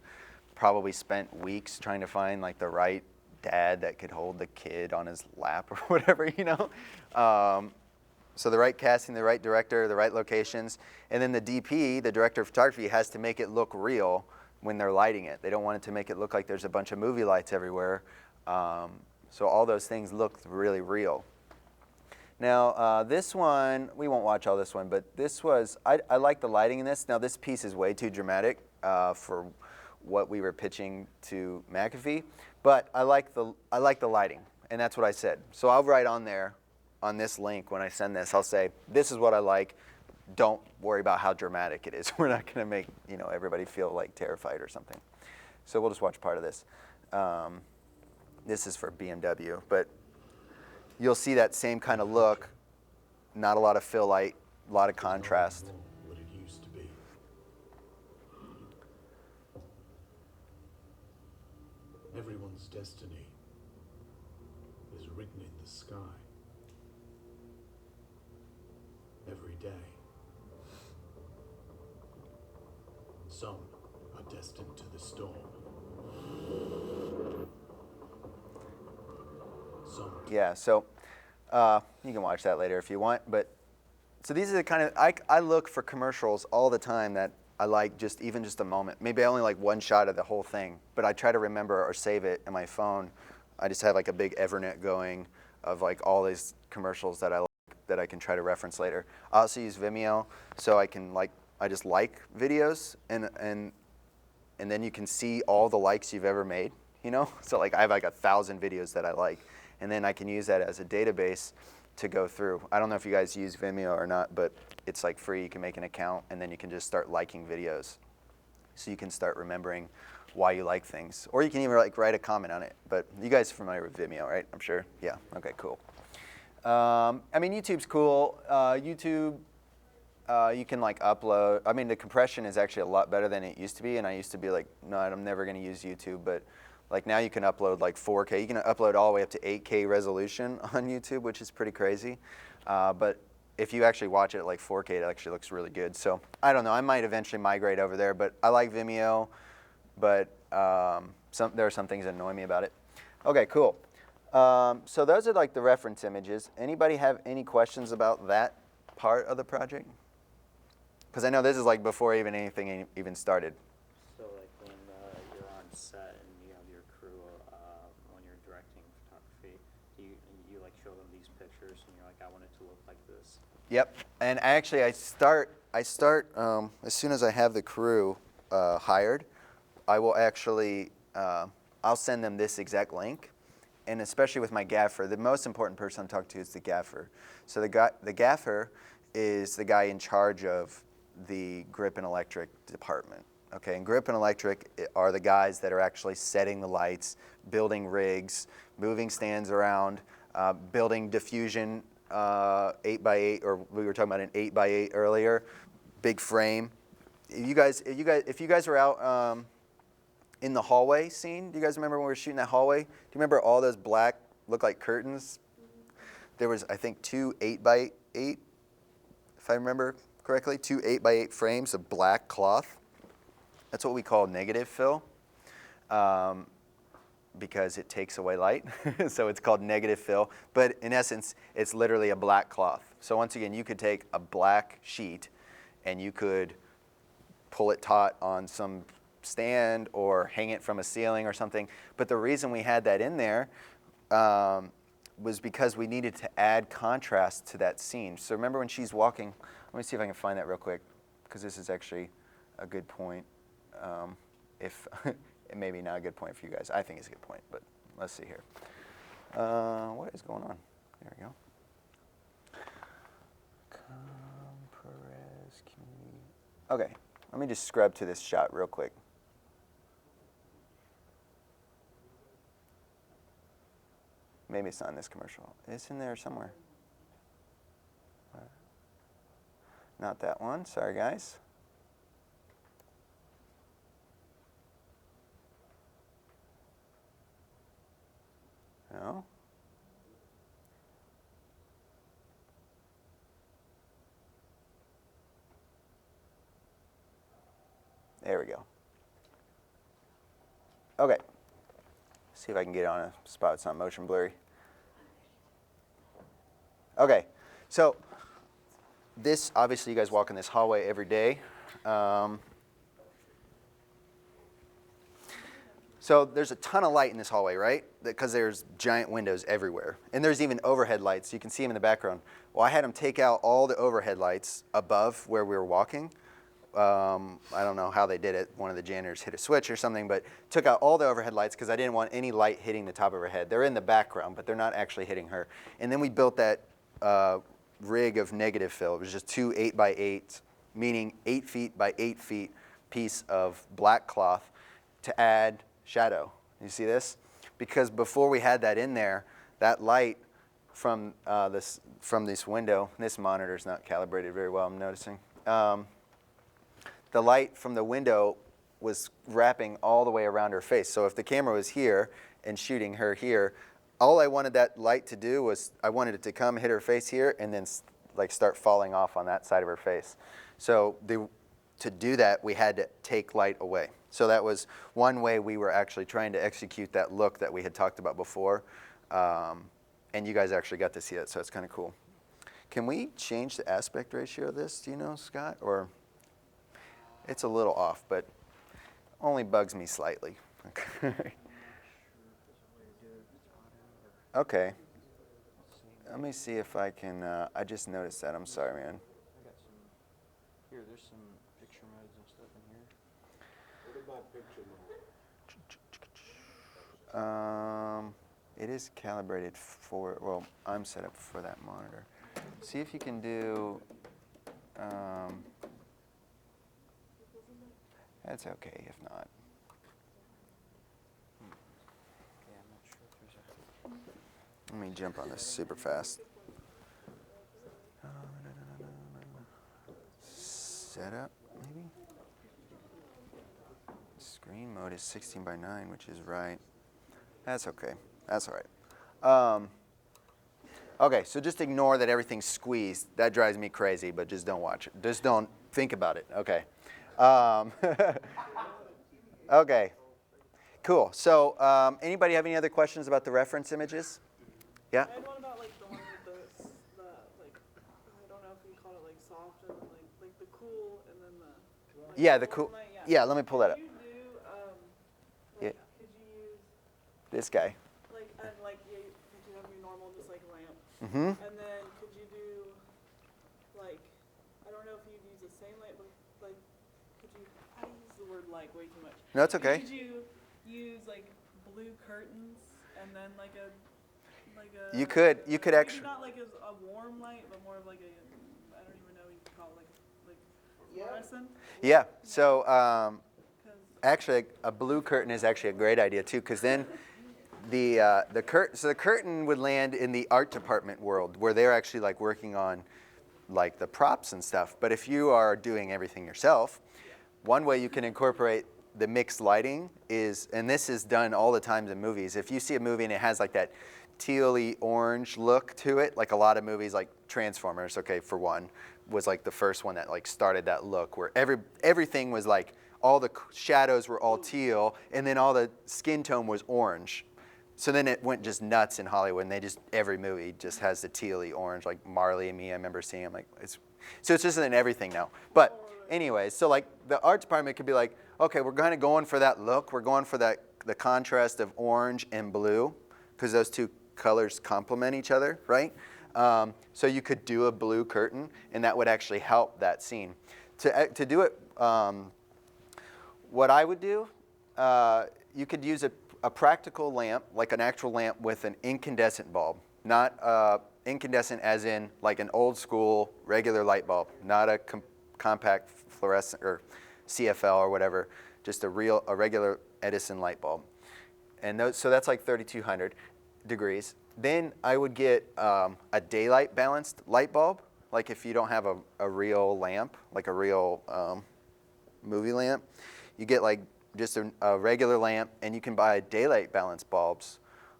S1: probably spent weeks trying to find like the right dad that could hold the kid on his lap or whatever, you know? So the right casting, the right director, the right locations, and then the DP, the director of photography, has to make it look real when they're lighting it. They don't want it to make it look like there's a bunch of movie lights everywhere. So all those things look really real. Now this one, we won't watch all this one, but this was, I like the lighting in this. Now this piece is way too dramatic for what we were pitching to McAfee, but I like the lighting, and that's what I said. So I'll write on there, on this link when I send this, I'll say, this is what I like. Don't worry about how dramatic it is. We're not going to make everybody feel like terrified or something. So we'll just watch part of this. This is for BMW, but you'll see that same kind of look. Not a lot of fill light, a lot of contrast.
S6: What it used to be. Everyone's destiny is written in the sky. Every day. Some are destined to the storm. Some
S1: Yeah, so you can watch that later if you want. But so these are the kind of, I look for commercials all the time that I like even just a moment. Maybe I only like one shot of the whole thing, but I try to remember or save it in my phone. I just have like a big Evernet going of like all these commercials that I like that I can try to reference later. I also use Vimeo, so I just like videos, and then you can see all the likes you've ever made, So like I have like 1,000 videos that I like, and then I can use that as a database to go through. I don't know if you guys use Vimeo or not, but it's like free. You can make an account, and then you can just start liking videos. So you can start remembering why you like things. Or you can even like write a comment on it. But you guys are familiar with Vimeo, right? I'm sure. Yeah, okay, cool. I mean, YouTube's cool. YouTube, you can like upload. I mean, the compression is actually a lot better than it used to be. And I used to be like, no, I'm never going to use YouTube. But like now you can upload like 4K. You can upload all the way up to 8K resolution on YouTube, which is pretty crazy. But if you actually watch it at like 4K, it actually looks really good. So I don't know. I might eventually migrate over there. But I like Vimeo. But there are some things that annoy me about it. Okay, cool. So those are like the reference images. Anybody have any questions about that part of the project? Because I know this is like before even anything even started.
S3: So like when you're on set and you have your crew, when you're directing photography, you like show them these pictures and you're like, I want it to look like this.
S1: Yep. And actually I start as soon as I have the crew hired, I will actually I'll send them this exact link. And especially with my gaffer, the most important person I'm talking to is the gaffer. So the gaffer is the guy in charge of the grip and electric department. Okay, and grip and electric are the guys that are actually setting the lights, building rigs, moving stands around, building diffusion 8x8, or we were talking about an 8x8 earlier, big frame. If you guys were out in the hallway scene, do you guys remember when we were shooting that hallway? Do you remember all those black, look like curtains? There was, I think, 2 8x8, if I remember correctly, 2 8x8 frames of black cloth. That's what we call negative fill, because it takes away light. So it's called negative fill. But in essence, it's literally a black cloth. So once again, you could take a black sheet and you could pull it taut on some stand or hang it from a ceiling or something. But the reason we had that in there was because we needed to add contrast to that scene. So remember when she's walking, let me see if I can find that real quick, because this is actually a good point. If it may be not a good point for you guys. I think it's a good point, but let's see here. What is going on? There we go. Compress community. Okay, let me just scrub to this shot real quick. Maybe it's not in this commercial. It's in there somewhere. Not that one. Sorry, guys. No. There we go. Okay. See if I can get on a spot that's not motion blurry. Okay. So this, obviously, you guys walk in this hallway every day. So there's a ton of light in this hallway, right? Because there's giant windows everywhere. And there's even overhead lights. You can see them in the background. Well, I had them take out all the overhead lights above where we were walking. I don't know how they did it. One of the janitors hit a switch or something, but took out all the overhead lights because I didn't want any light hitting the top of her head. They're in the background, but they're not actually hitting her. And then we built that rig of negative fill. It was just two 8x8, meaning 8 feet by 8 feet piece of black cloth to add shadow. You see this? Because before we had that in there, that light from this window, this monitor's not calibrated very well, I'm noticing. The light from the window was wrapping all the way around her face. So if the camera was here and shooting her here, all I wanted that light to do was I wanted it to come hit her face here and then like start falling off on that side of her face. So to do that, we had to take light away. So that was one way we were actually trying to execute that look that we had talked about before. And you guys actually got to see it, so it's kind of cool. Can we change the aspect ratio of this, do you know, Scott? Or it's a little off, but only bugs me slightly. Okay. Let me see if I can, I just noticed that. I'm sorry, man.
S3: I got some, there's some picture modes and stuff in here.
S6: What about picture mode?
S1: It is calibrated for, well, I'm set up for that monitor. See if you can do, that's okay if not.
S3: Yeah, I'm not sure if there's a...
S1: Let me jump on this super fast. Setup, maybe? Screen mode is 16 by 9, which is right. That's okay. That's all right. Okay, so just ignore that everything's squeezed. That drives me crazy, but just don't watch it. Just don't think about it. Okay. Okay. Cool. So anybody have any other questions about the reference images? Yeah?
S7: I had one about like the one with the like I don't know if you call it like soft and then like the cool and then the like,
S1: Yeah, the cool.
S7: light,
S1: Yeah, let me pull that up.
S7: Could you do
S1: Yeah.
S7: like could you use
S1: This guy.
S7: like and like could you have your normal just like lamp
S1: Mm-hmm.
S7: and then could you do like I don't know if you'd use the same light but like could you I use the word like way too much.
S1: No, it's okay.
S7: Could you use like blue curtains and then like a
S1: You could
S7: maybe
S1: actually.
S7: not like a warm light, but more of like a, I don't even know what you call it, like fluorescent.
S1: Yeah. So
S7: 'Cause-
S1: actually, a blue curtain is actually a great idea too, because then the curtain would land in the art department world where they're actually like working on like the props and stuff. But if you are doing everything yourself, one way you can incorporate the mixed lighting is, and this is done all the times in movies. If you see a movie and it has like that tealy orange look to it, like a lot of movies like Transformers, okay, for one, was like the first one that like started that look where everything was like all the shadows were all teal and then all the skin tone was orange. So then it went just nuts in Hollywood, and every movie just has the tealy orange, like Marley and Me. I remember seeing them, so it's just in everything now. But anyways, so like the art department could be like, okay, we're kind of going for that look. We're going for the contrast of orange and blue, because those two colors complement each other, right? So you could do a blue curtain, and that would actually help that scene. To do it, what I would do, you could use a practical lamp, like an actual lamp with an incandescent bulb. Not incandescent as in like an old school regular light bulb, not a compact fluorescent or CFL or whatever, just a regular Edison light bulb. And so that's like 3,200 degrees. Then I would get a daylight balanced light bulb, like if you don't have a real lamp, like a real movie lamp, you get like just a regular lamp, and you can buy daylight balanced bulbs,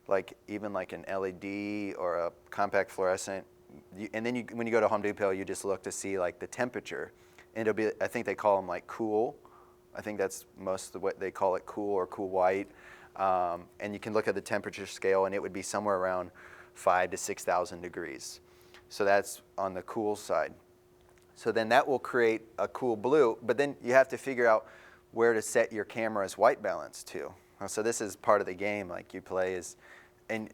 S1: like even like an LED or a compact fluorescent. And then when you go to Home Depot, you just look to see like the temperature, and it'll be, I think they call them like cool. I think that's most of what they call it, cool or cool white. And you can look at the temperature scale, and it would be somewhere around 5,000 to 6,000 degrees. So that's on the cool side. So then that will create a cool blue, but then you have to figure out where to set your camera's white balance to. So this is part of the game, like you play is, and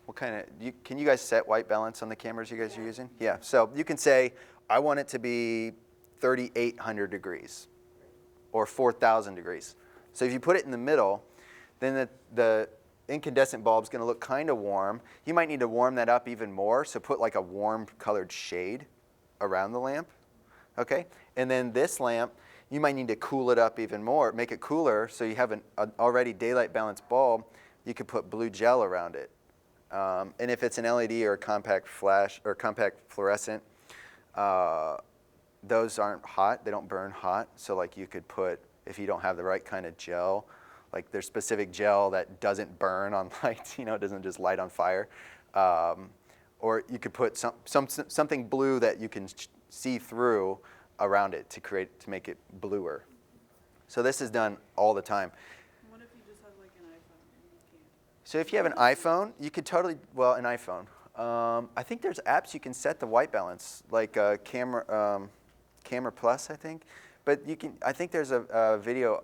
S1: what kind of, can you guys set white balance on the cameras you guys are using? Yeah, so you can say, I want it to be 3,800 degrees or 4,000 degrees. So if you put it in the middle, then the incandescent bulb is going to look kind of warm. You might need to warm that up even more, so put like a warm colored shade around the lamp. Okay? And then this lamp, you might need to cool it up even more, make it cooler, so you have an already daylight balanced bulb. You could put blue gel around it. And if it's an LED or a compact flash or compact fluorescent, those aren't hot. They don't burn hot. So like you could put, if you don't have the right kind of gel, like there's specific gel that doesn't burn on lights, it doesn't just light on fire. Or you could put something blue that you can see through around it to make it bluer. So this is done all the time.
S7: What if you just have like an iPhone and you can't?
S1: So if you have an iPhone, you could totally, an iPhone. I think there's apps you can set the white balance, like Camera Plus, I think. But I think there's a video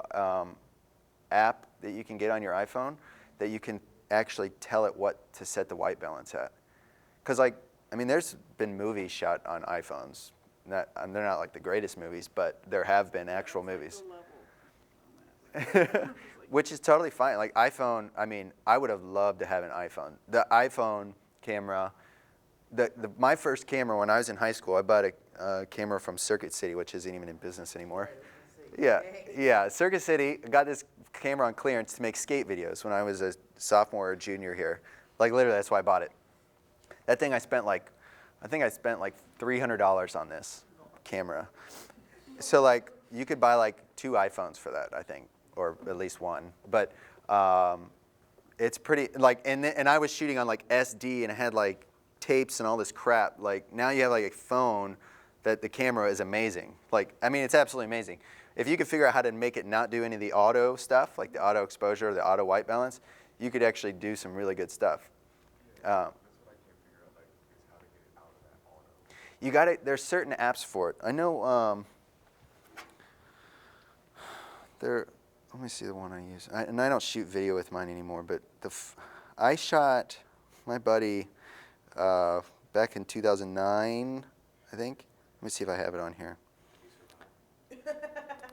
S1: app that you can get on your iPhone that you can actually tell it what to set the white balance at. Because there's been movies shot on iPhones. They're not like the greatest movies, but there have been actual movies.
S7: The level on that.
S1: Which is totally fine. Like iPhone, I would have loved to have an iPhone. The iPhone camera, my first camera when I was in high school, I bought a camera from Circuit City, which isn't even in business anymore. Yeah, Circuit City got this camera on clearance to make skate videos when I was a sophomore or junior here. Like literally, that's why I bought it. That thing I spent like $300 on this camera. So like you could buy like 2 iPhones for that, I think, or at least one. But it's pretty and I was shooting on like SD and it had like tapes and all this crap. Like now you have like a phone that the camera is amazing. It's absolutely amazing. If you could figure out how to make it not do any of the auto stuff, like the auto exposure or the auto white balance, you could actually do some really good stuff.
S2: That's what I can't figure out, is how to get it out of that auto.
S1: You got it. There's certain apps for it. I know. Let me see the one I use. And I don't shoot video with mine anymore. But I shot my buddy back in 2009, I think. Let me see if I have it on here.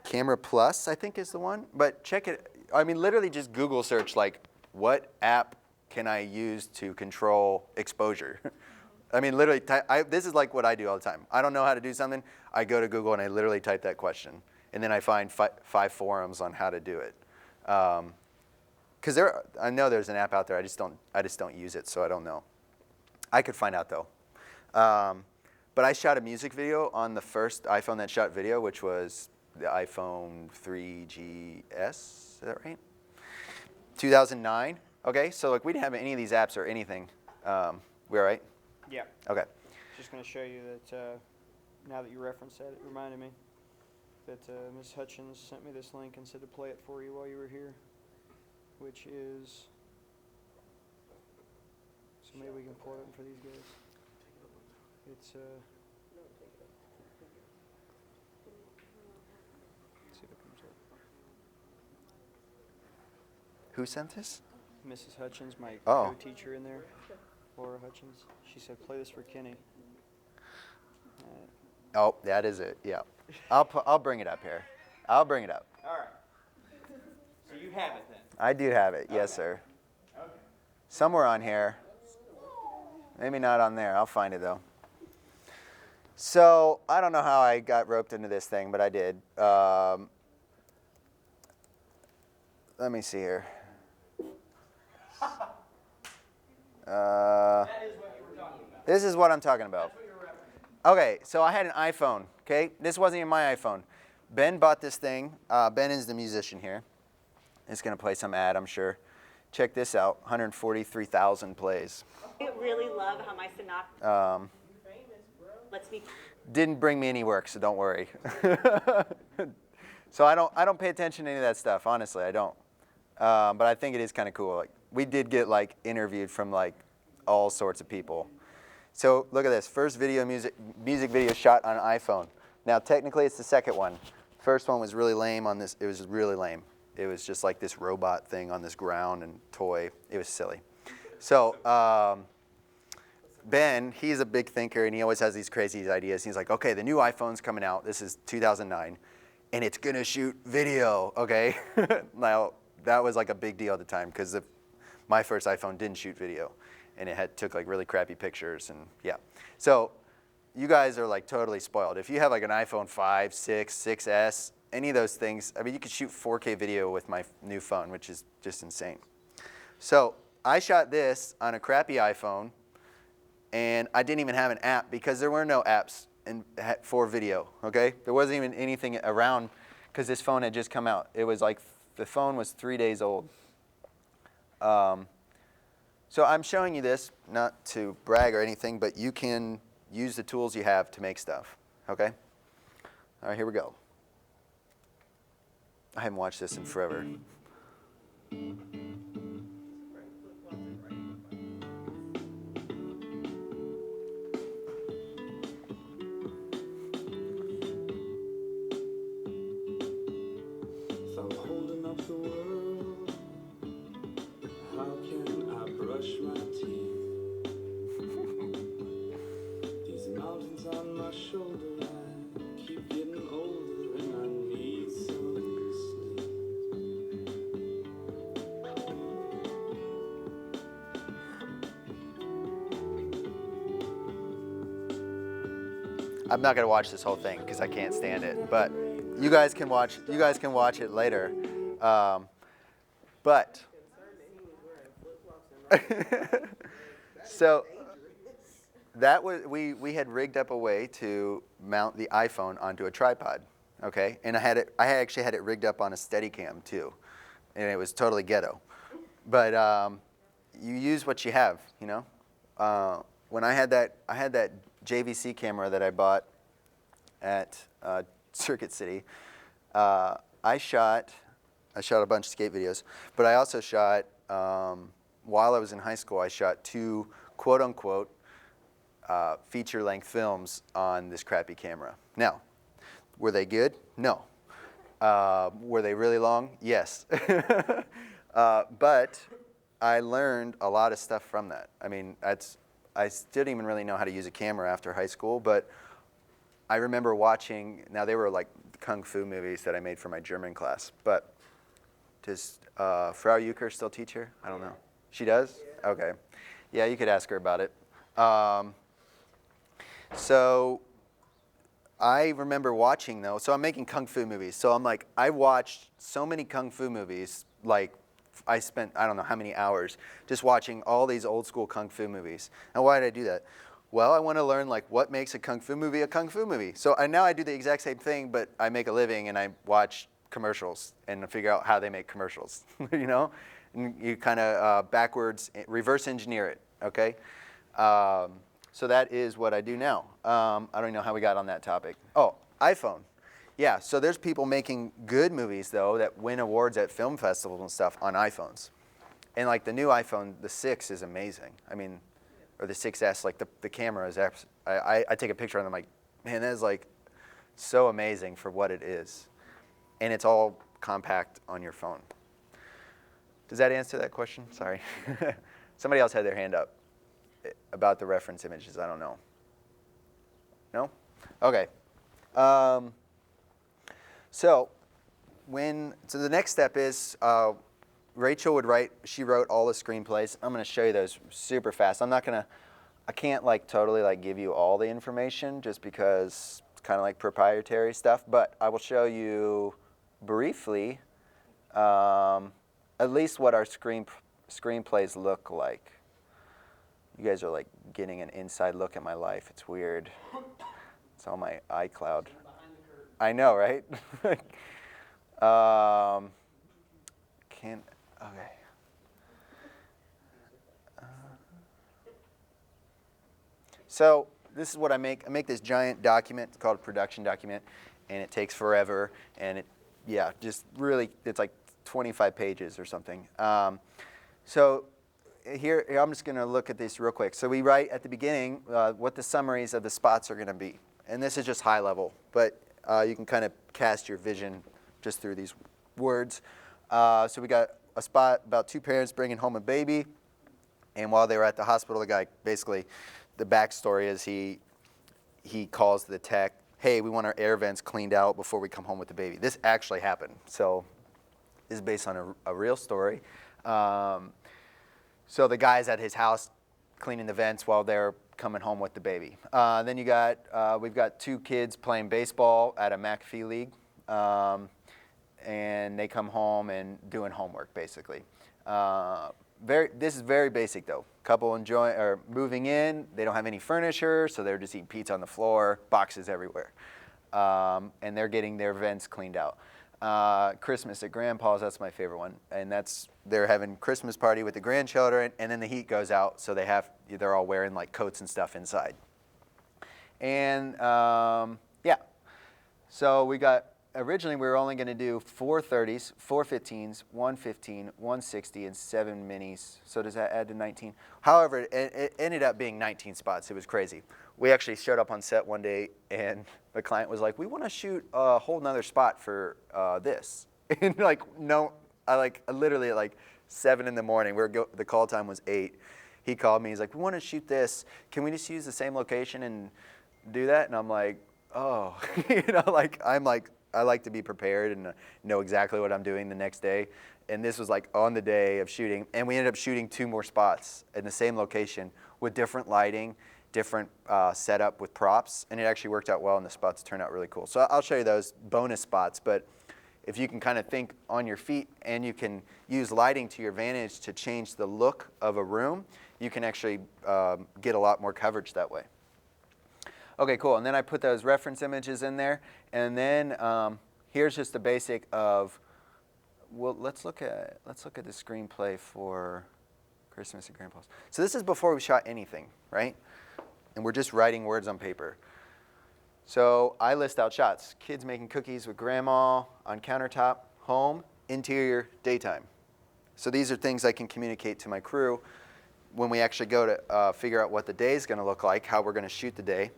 S1: Camera Plus, I think, is the one. But check it. Literally just Google search what app can I use to control exposure. Literally, this is like what I do all the time. I don't know how to do something. I go to Google and I literally type that question. And then I find 5 forums on how to do it. Because I know there's an app out there. I just don't use it, so I don't know. I could find out though. But I shot a music video on the first iPhone that shot video, which was the iPhone 3GS. Is that right? 2009. Okay, so we didn't have any of these apps or anything. We all right?
S3: Yeah.
S1: Okay.
S3: Just going to show you that now that you referenced that, it reminded me that Ms. Hutchins sent me this link and said to play it for you while you were here, which is, so maybe we can pull it up for these guys. It's, let's see if it comes up.
S1: Who sent this?
S3: Mrs. Hutchins, my
S1: Oh.
S3: co-teacher in there, Laura Hutchins. She said, play this for Kenny.
S1: Oh, that is it. Yeah. I'll bring it up here. I'll bring it up.
S3: All right. So you have it then?
S1: I do have it. Yes, sir.
S3: Okay.
S1: Somewhere on here. Maybe not on there. I'll find it, though. So I don't know how I got roped into this thing, but I did. Let me see here.
S3: That is what you were talking about.
S1: This is what I'm talking about. Okay, so I had an iPhone, okay? This wasn't even my iPhone. Ben bought this thing. Ben is the musician here. It's going to play some ad, I'm sure. Check this out, 143,000 plays.
S8: I really love how my synopsis lets me.
S1: Didn't bring me any work, so don't worry. So I don't pay attention to any of that stuff, honestly, I don't. But I think it is kind of cool. We did get interviewed from all sorts of people. So look at this, first music video shot on an iPhone. Now technically it's the second one. First one was really lame on this, it was really lame. It was just like this robot thing on this ground and toy. It was silly. So Ben, he's a big thinker, and he always has these crazy ideas. He's like, okay, the new iPhone's coming out. This is 2009, and it's going to shoot video, okay? Now, that was like a big deal at the time because my first iPhone didn't shoot video, and it took like really crappy pictures, and yeah. So you guys are like totally spoiled. If you have like an iPhone 5, 6, 6S, any of those things, I mean, you could shoot 4K video with my new phone, which is just insane. So I shot this on a crappy iPhone, and I didn't even have an app because there were no apps for video, okay? There wasn't even anything around because this phone had just come out. It was like the phone was 3 days old. So I'm showing you this, not to brag or anything, but you can use the tools you have to make stuff, okay? All right, here we go. I haven't watched this in forever.
S6: If I'm holding up the world, how can I brush my teeth? These mountains on my shoulder, I keep getting older and I need some sleep.
S1: I'm not gonna watch this whole thing because I can't stand it. But you guys can watch. You guys can watch it later. But so that was we had rigged up a way to mount the iPhone onto a tripod. Okay, and I actually had it rigged up on a Steadicam too, and it was totally ghetto. But you use what you have, you know. When I had that JVC camera that I bought at Circuit City. I shot a bunch of skate videos, but I also shot, while I was in high school, I shot 2 quote-unquote feature-length films on this crappy camera. Now, were they good? No. Were they really long? Yes. But I learned a lot of stuff from that. I mean, I still didn't even really know how to use a camera after high school, but I remember watching, now they were like kung fu movies that I made for my German class, but does Frau Euchre still teach her? I don't know. She does? Yeah. Okay. Yeah, you could ask her about it. So I remember watching though, so I'm making kung fu movies. So I'm like, I watched so many kung fu movies, like I spent, I don't know how many hours just watching all these old school kung fu movies. And why did I do that? Well, I want to learn like what makes a kung fu movie a kung fu movie. So now I do the exact same thing, but I make a living and I watch commercials and figure out how they make commercials, you know? And you kind of backwards, reverse engineer it, okay? So that is what I do now. I don't even know how we got on that topic. Oh, iPhone. Yeah, so there's people making good movies, though, that win awards at film festivals and stuff on iPhones. And, like, the new iPhone, the 6 is amazing. I mean, or the 6S, like, the camera is, I take a picture and I'm like, man, that is, like, so amazing for what it is. And it's all compact on your phone. Does that answer that question? Sorry. Somebody else had their hand up about the reference images. I don't know. No? Okay. So the next step is Rachel would write, she wrote all the screenplays. I'm going to show you those super fast. I can't like totally like give you all the information just because it's kind of like proprietary stuff, but I will show you briefly at least what our screenplays look like. You guys are like getting an inside look at my life. It's weird. It's on my iCloud. I know, right? Okay. So this is what I make. I make this giant document. It's called a production document, and it takes forever. And just really, it's like 25 pages or something. So here, I'm just going to look at this real quick. So we write at the beginning what the summaries of the spots are going to be. And this is just high level, but you can kind of cast your vision just through these words. So we got a spot about 2 parents bringing home a baby. And while they were at the hospital, the guy basically, the backstory is he calls the tech, hey, we want our air vents cleaned out before we come home with the baby. This actually happened. So this is based on a real story. So the guy's at his house cleaning the vents while they're coming home with the baby. Then we've got 2 kids playing baseball at a McAfee league. And they come home and doing homework, basically. This is very basic, though. Couple moving in. They don't have any furniture, so they're just eating pizza on the floor, boxes everywhere. And they're getting their vents cleaned out. Christmas at Grandpa's, that's my favorite one. And they're having Christmas party with the grandchildren, and then the heat goes out, so they're all wearing like coats and stuff inside. And yeah, so originally we were only going to do 4 30s, 4 15s, 1 15, 1 60, and 7 minis. So does that add to 19? However, it ended up being 19 spots. It was crazy. We actually showed up on set one day, and the client was like, we want to shoot a whole nother spot for this. And no, I literally at 7 in the morning, the call time was 8. He called me. He's like, we want to shoot this. Can we just use the same location and do that? And I'm like, oh, I like to be prepared and know exactly what I'm doing the next day. And this was on the day of shooting. And we ended up shooting 2 more spots in the same location with different lighting, different setup with props. And it actually worked out well, and the spots turned out really cool. So I'll show you those bonus spots. But if you can kind of think on your feet and you can use lighting to your advantage to change the look of a room, you can actually get a lot more coverage that way. Okay, cool. And then I put those reference images in there. And then here's just the basic of, well, let's look at the screenplay for Christmas at Grandpa's. So this is before we shot anything, right? And we're just writing words on paper. So I list out shots. Kids making cookies with grandma, on countertop, home, interior, daytime. So these are things I can communicate to my crew when we actually go to figure out what the day is going to look like, how we're going to shoot the day.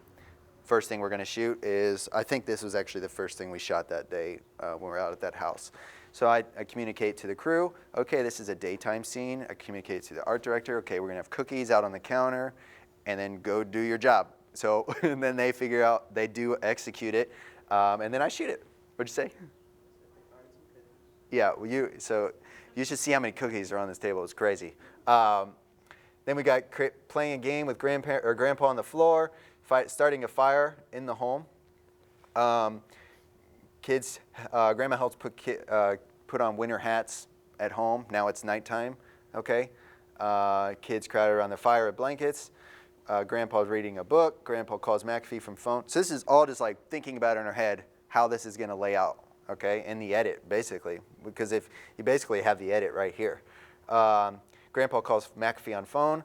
S1: First thing we're going to shoot is, I think this was actually the first thing we shot that day when we were out at that house. So I communicate to the crew, okay, this is a daytime scene. I communicate to the art director, okay, we're going to have cookies out on the counter, and then go do your job. So and then they figure out, they do execute it, and then I shoot it. What'd you say? Yeah, well, you should see how many cookies are on this table. It's crazy. Then we got playing a game with Grandpa on the floor, starting a fire in the home. Kids, Grandma helps put on winter hats at home. Now it's nighttime, okay? Kids crowded around the fire with blankets. Grandpa's reading a book. Grandpa calls McAfee from phone. So this is all just thinking about in our head how this is going to lay out, okay, in the edit, basically. Because if you basically have the edit right here. Grandpa calls McAfee on phone.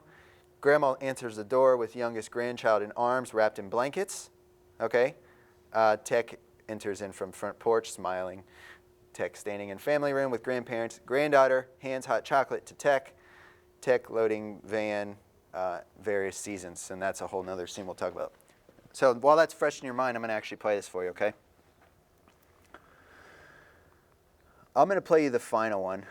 S1: Grandma answers the door with youngest grandchild in arms wrapped in blankets. Okay. Tech enters in from front porch smiling. Tech standing in family room with grandparents. Granddaughter hands hot chocolate to Tech. Tech loading van, various seasons. And that's a whole nother scene we'll talk about. So while that's fresh in your mind, I'm going to actually play this for you, okay? I'm going to play you the final one,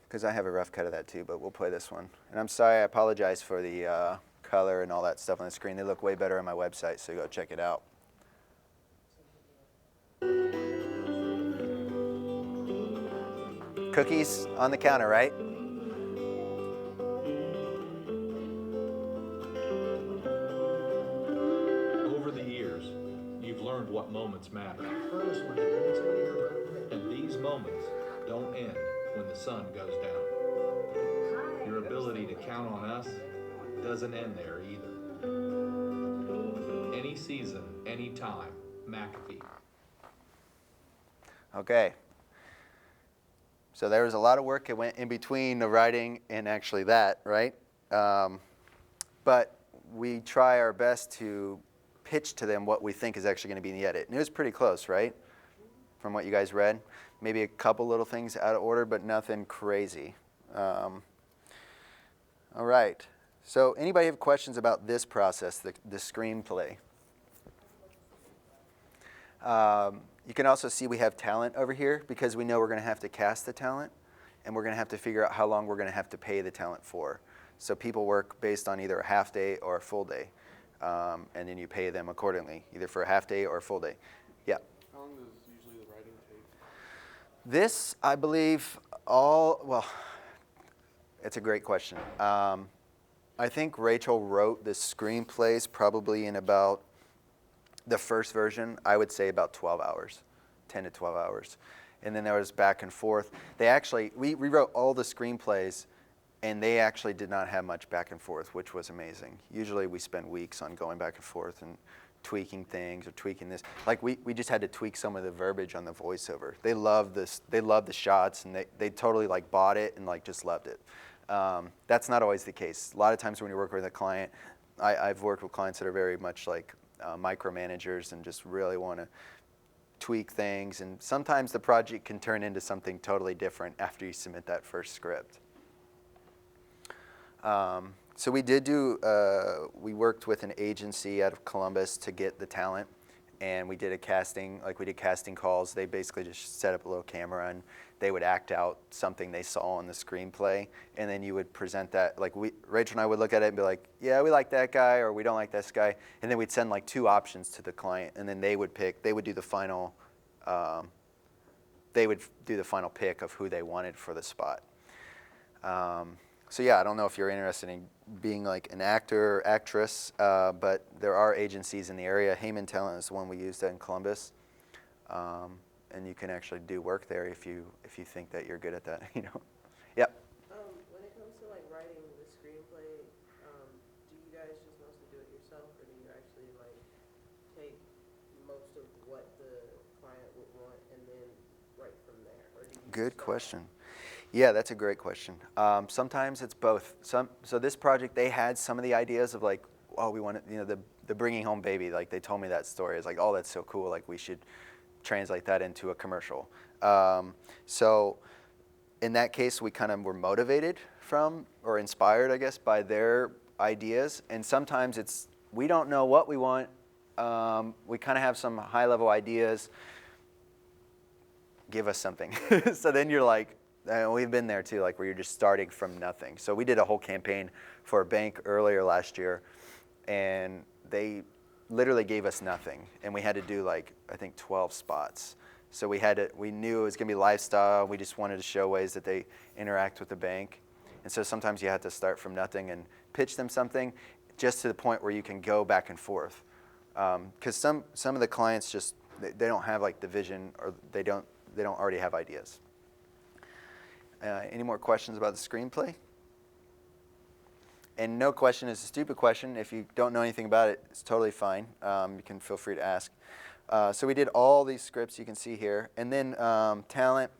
S1: because I have a rough cut of that too, but we'll play this one. And I'm sorry, I apologize for the color and all that stuff on the screen. They look way better on my website, so go check it out. Cookies on the counter, right?
S9: Over the years, you've learned what moments matter. And these moments don't end when the sun goes down. Your ability to count on us doesn't end there either. Any season, any time, McAfee.
S1: Okay. So there was a lot of work that went in between the writing and actually that, right? But we try our best to pitch to them what we think is actually going to be in the edit. And it was pretty close, right? From what you guys read. Maybe a couple little things out of order, but nothing crazy. All right. So anybody have questions about this process, the screenplay? You can also see we have talent over here because we know we're going to have to cast the talent, and we're going to have to figure out how long we're going to have to pay the talent for. So people work based on either a half day or a full day. and then you pay them accordingly, either for a half day or a full day. Yeah.
S10: How long does usually the writing take?
S1: This, I believe, well, it's a great question. I think Rachel wrote the screenplays probably in about the first version, I would say about 12 hours, 10 to 12 hours. And then there was back and forth. They actually, we rewrote all the screenplays, and they actually did not have much back and forth, which was amazing. Usually we spend weeks on going back and forth and tweaking things or tweaking this. Like we just had to tweak some of the verbiage on the voiceover. They loved this. They loved the shots, and they totally like bought it and like just loved it. That's not always the case. A lot of times when you work with a client, I've worked with clients that are very much like micromanagers and just really want to tweak things. And sometimes the project can turn into something totally different after you submit that first script. So we did do, we worked with an agency out of Columbus to get the talent, and we did a casting, like we did casting calls. They basically just set up a little camera and they would act out something they saw on the screenplay, and then you would present that, like Rachel and I would look at it and be like, yeah, we like that guy, or we don't like this guy, and then we'd send like 2 options to the client, and then they would pick, they would do the final pick of who they wanted for the spot. So yeah, I don't know if you're interested in being like an actor or actress, but there are agencies in the area. Heyman Talent is the one we used in Columbus, and you can actually do work there if you think that you're good at that. You know. Yep.
S11: When it comes to like writing the screenplay, do you guys just mostly do it yourself, or do you actually like take most of what the client would want and then write from there? Or do you
S1: Good question. Yeah, that's a great question. Sometimes it's both. So this project, they had some of the ideas of like, oh, we want to, you know, the bringing home baby. Like they told me that story. It's like, oh, that's so cool. Like we should translate that into a commercial. So in that case, we kind of were motivated from or inspired, I guess, by their ideas. And sometimes it's we don't know what we want. We kind of have some high-level ideas. Give us something. So then you're like. And we've been there too, like where you're just starting from nothing. So we did a whole campaign for a bank earlier last year, and they literally gave us nothing, and we had to do like I think 12 spots. So we knew it was gonna be lifestyle. We just wanted to show ways that they interact with the bank, and so sometimes you have to start from nothing and pitch them something, just to the point where you can go back and forth. Because some of the clients just they don't have like the vision, or they don't already have ideas. Any more questions about the screenplay? And no question is a stupid question. If you don't know anything about it, it's totally fine. You can feel free to ask. So we did all these scripts you can see here. And then talent,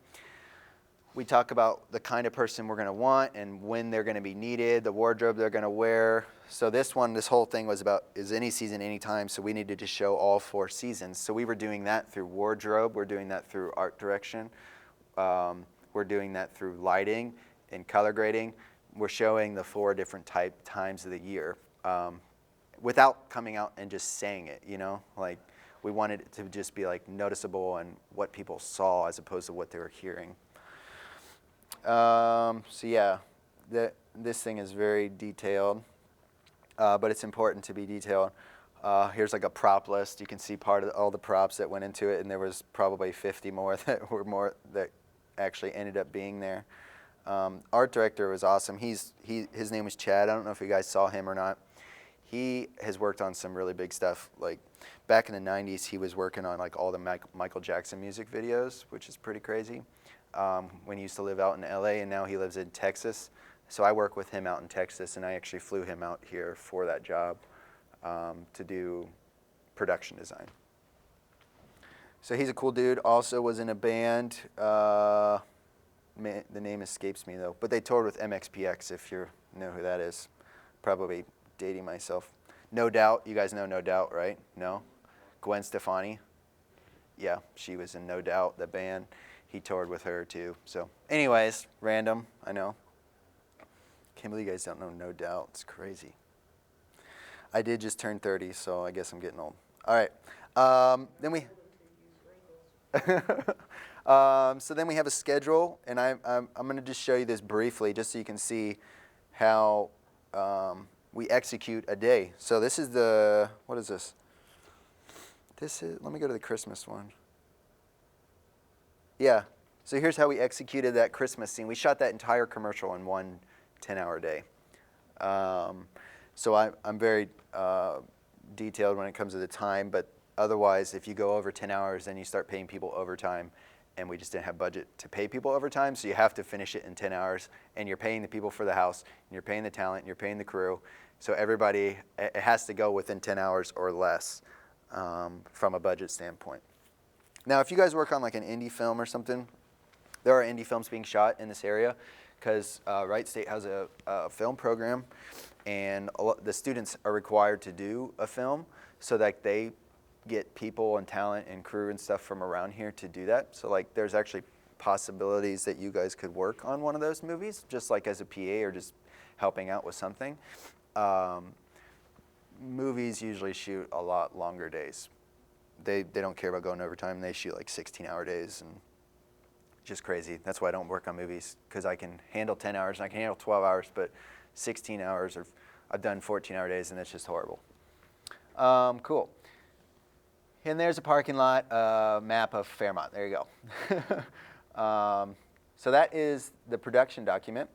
S1: we talk about the kind of person we're going to want and when they're going to be needed, the wardrobe they're going to wear. So this whole thing was about is any season, any time. So we needed to show all 4 seasons. So we were doing that through wardrobe. We're doing that through art direction. We're doing that through lighting and color grading. We're showing the 4 different times of the year without coming out and just saying it, you know? Like, we wanted it to just be, like, noticeable and what people saw as opposed to what they were hearing. So, yeah, this thing is very detailed, but it's important to be detailed. Here's, like, a prop list. You can see part of all the props that went into it, and there was probably 50 more that actually ended up being there. Art director was awesome. His name was Chad. I don't know if you guys saw him or not. He has worked on some really big stuff. Like back in the 90s, he was working on like all the Michael Jackson music videos, which is pretty crazy. When he used to live out in LA, and now he lives in Texas. So I work with him out in Texas, and I actually flew him out here for that job to do production design. So he's a cool dude. Also was in a band. The name escapes me though. But they toured with MXPX, if you know who that is. Probably dating myself. No Doubt. You guys know No Doubt, right? No? Gwen Stefani. Yeah, she was in No Doubt, the band. He toured with her too. So anyways, random, I know. Can't believe you guys don't know No Doubt. It's crazy. I did just turn 30, so I guess I'm getting old. All right. Then we... so then we have a schedule, and I'm going to just show you this briefly just so you can see how we execute a day. So this is the, what is this? Let me go to the Christmas one. Yeah, so here's how we executed that Christmas scene. We shot that entire commercial in one 10-hour day. So I'm very detailed when it comes to the time, but otherwise, if you go over 10 hours, then you start paying people overtime, and we just didn't have budget to pay people overtime, so you have to finish it in 10 hours, and you're paying the people for the house, and you're paying the talent, and you're paying the crew, so everybody, it has to go within 10 hours or less from a budget standpoint. Now, if you guys work on like an indie film or something, there are indie films being shot in this area, because Wright State has a film program, and the students are required to do a film so that they get people and talent and crew and stuff from around here to do that. So like there's actually possibilities that you guys could work on one of those movies, just like as a PA or just helping out with something. Movies usually shoot a lot longer days. They don't care about going overtime. They shoot like 16-hour days, and just crazy. That's why I don't work on movies, because I can handle 10 hours and I can handle 12 hours, but 16 hours, or I've done 14-hour days, and it's just horrible. Cool. And there's a parking lot map of Fairmont. There you go. So that is the production document.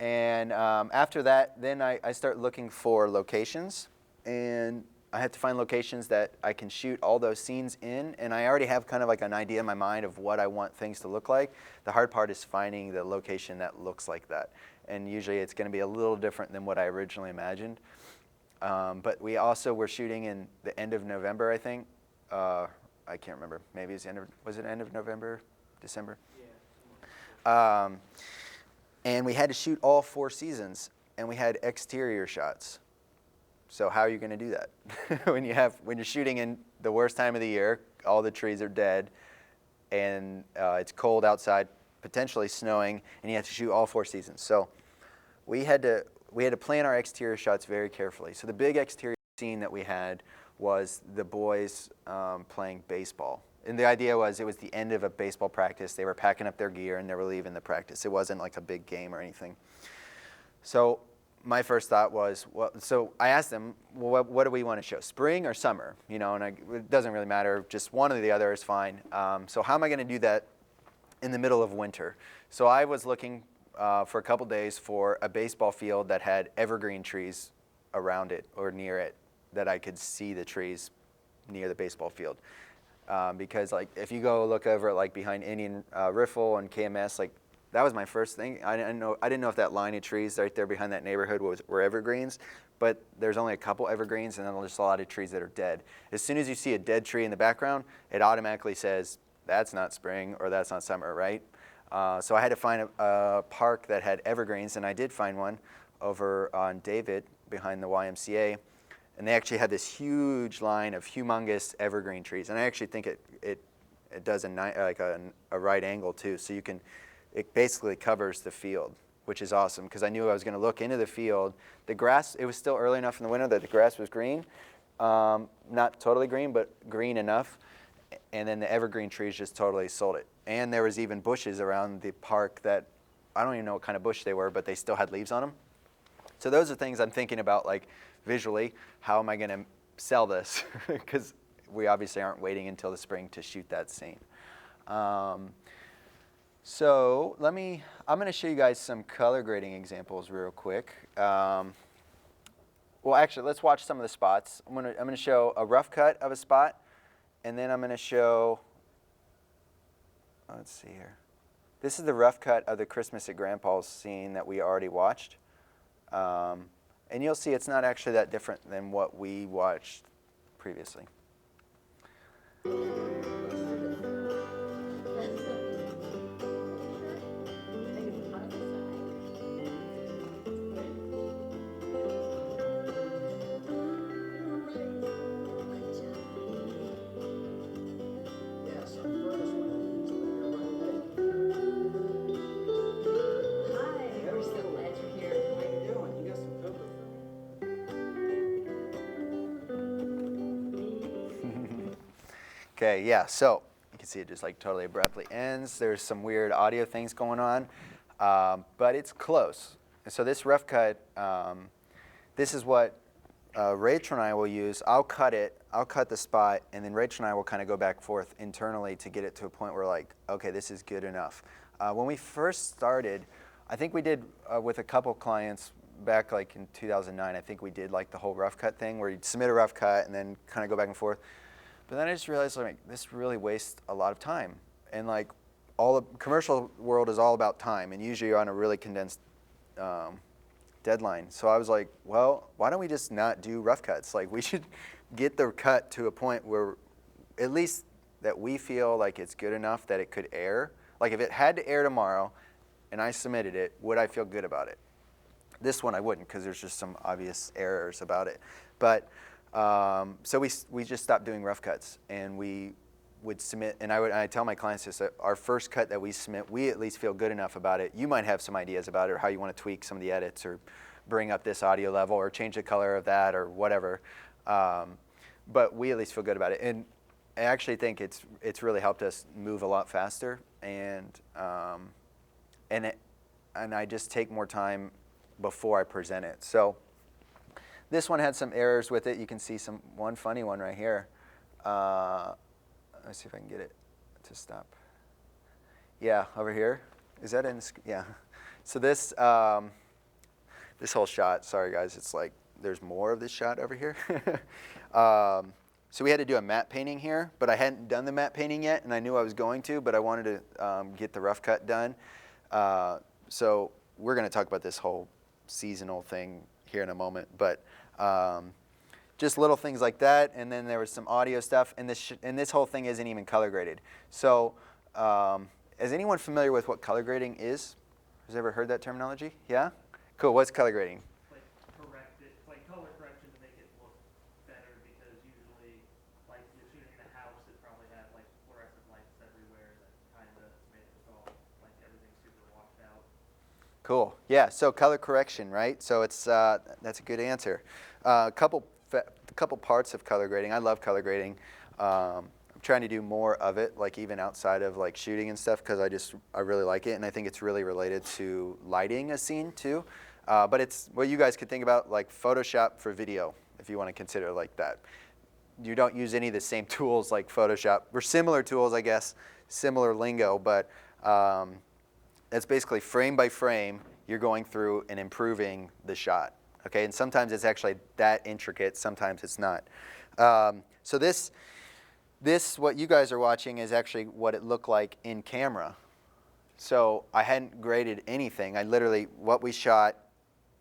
S1: And after that, then I start looking for locations. And I have to find locations that I can shoot all those scenes in. And I already have kind of like an idea in my mind of what I want things to look like. The hard part is finding the location that looks like that. And usually it's going to be a little different than what I originally imagined. But we also were shooting in the end of November, I think. I can't remember. Maybe it's was it end of November, December? Yeah. And we had to shoot all 4 seasons, and we had exterior shots. So how are you going to do that when you're shooting in the worst time of the year? All the trees are dead, and it's cold outside, potentially snowing, and you have to shoot all 4 seasons. So we had to plan our exterior shots very carefully. So the big exterior scene that we had was the boys playing baseball. And the idea was it was the end of a baseball practice. They were packing up their gear and they were leaving the practice. It wasn't like a big game or anything. So my first thought was, well, so I asked them, well, what do we want to show, spring or summer? You know, and it doesn't really matter. Just one or the other is fine. So how am I going to do that in the middle of winter? So I was looking for a couple days for a baseball field that had evergreen trees around it or near it, that I could see the trees near the baseball field. Because like if you go look over like behind Indian Riffle and KMS, like that was my first thing. I didn't know if that line of trees right there behind that neighborhood were evergreens, but there's only a couple evergreens and then there's just a lot of trees that are dead. As soon as you see a dead tree in the background, it automatically says that's not spring or that's not summer, right? So I had to find a park that had evergreens, and I did find one over on David behind the YMCA. And they actually had this huge line of humongous evergreen trees. And I actually think it does a right angle too. So it basically covers the field, which is awesome, because I knew I was going to look into the field. The grass, it was still early enough in the winter that the grass was green. Not totally green, but green enough. And then the evergreen trees just totally sold it. And there was even bushes around the park that, I don't even know what kind of bush they were, but they still had leaves on them. So those are things I'm thinking about, like visually, how am I going to sell this? Because we obviously aren't waiting until the spring to shoot that scene. So I'm going to show you guys some color grading examples real quick. Well, actually, let's watch some of the spots. I'm going to show a rough cut of a spot, and then I'm going to show, let's see here. This is the rough cut of the Christmas at Grandpa's scene that we already watched. And you'll see it's not actually that different than what we watched previously. Okay, yeah, so you can see it just like totally abruptly ends. There's some weird audio things going on, but it's close. And so this rough cut, this is what Rachel and I will use. I'll cut the spot, and then Rachel and I will kind of go back and forth internally to get it to a point where like, okay, this is good enough. When we first started, I think we did with a couple clients back like in 2009, I think we did like the whole rough cut thing where you'd submit a rough cut and then kind of go back and forth. But then I just realized like this really wastes a lot of time. And like all the commercial world is all about time, and usually you're on a really condensed deadline. So I was like, well, why don't we just not do rough cuts? Like we should get the cut to a point where at least that we feel like it's good enough that it could air. Like if it had to air tomorrow and I submitted it, would I feel good about it? This one I wouldn't, because there's just some obvious errors about it. But so we just stopped doing rough cuts, and we would submit. And I tell my clients this: that our first cut that we submit, we at least feel good enough about it. You might have some ideas about it, or how you want to tweak some of the edits, or bring up this audio level, or change the color of that, or whatever. But we at least feel good about it, and I actually think it's really helped us move a lot faster, and I just take more time before I present it. So this one had some errors with it. You can see one funny one right here. Let's see if I can get it to stop. Yeah, over here. Is that in? Yeah. So this whole shot. Sorry guys, it's like there's more of this shot over here. So we had to do a matte painting here, but I hadn't done the matte painting yet, and I knew I was going to, but I wanted to get the rough cut done. So we're going to talk about this whole seasonal thing here in a moment, but just little things like that, and then there was some audio stuff, and this whole thing isn't even color graded. So is anyone familiar with what color grading is? Has ever heard that terminology? Yeah? Cool. What's color grading?
S12: Like correct it, like color correction to make it look better, because usually like you're shooting in a house that probably had like fluorescent lights everywhere that kind of made it look all like everything's super washed out.
S1: Cool. Yeah. So color correction, right? So it's that's a good answer. A couple parts of color grading. I love color grading. I'm trying to do more of it, like even outside of like shooting and stuff, because I really like it, and I think it's really related to lighting a scene too. But it's what you guys could think about like Photoshop for video, if you want to consider it like that. You don't use any of the same tools like Photoshop. We're similar tools, I guess, similar lingo, but it's basically frame by frame, you're going through and improving the shot. Okay, and sometimes it's actually that intricate, sometimes it's not. So this, what you guys are watching is actually what it looked like in camera. So I hadn't graded anything. I literally, what we shot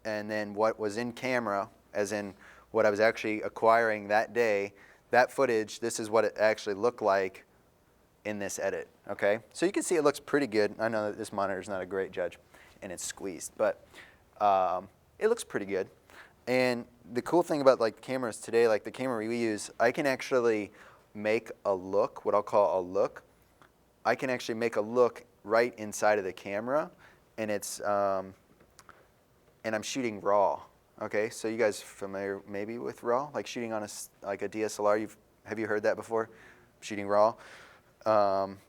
S1: and then what was in camera, as in what I was actually acquiring that day, that footage, this is what it actually looked like in this edit, okay? So you can see it looks pretty good. I know that this monitor is not a great judge, and it's squeezed, but it looks pretty good. And the cool thing about like cameras today, like the camera we use, I can actually make a look, what I'll call a look. I can actually make a look right inside of the camera, and it's and I'm shooting RAW. Okay, so you guys familiar maybe with RAW, like shooting on like a DSLR? Have you heard that before? Shooting RAW.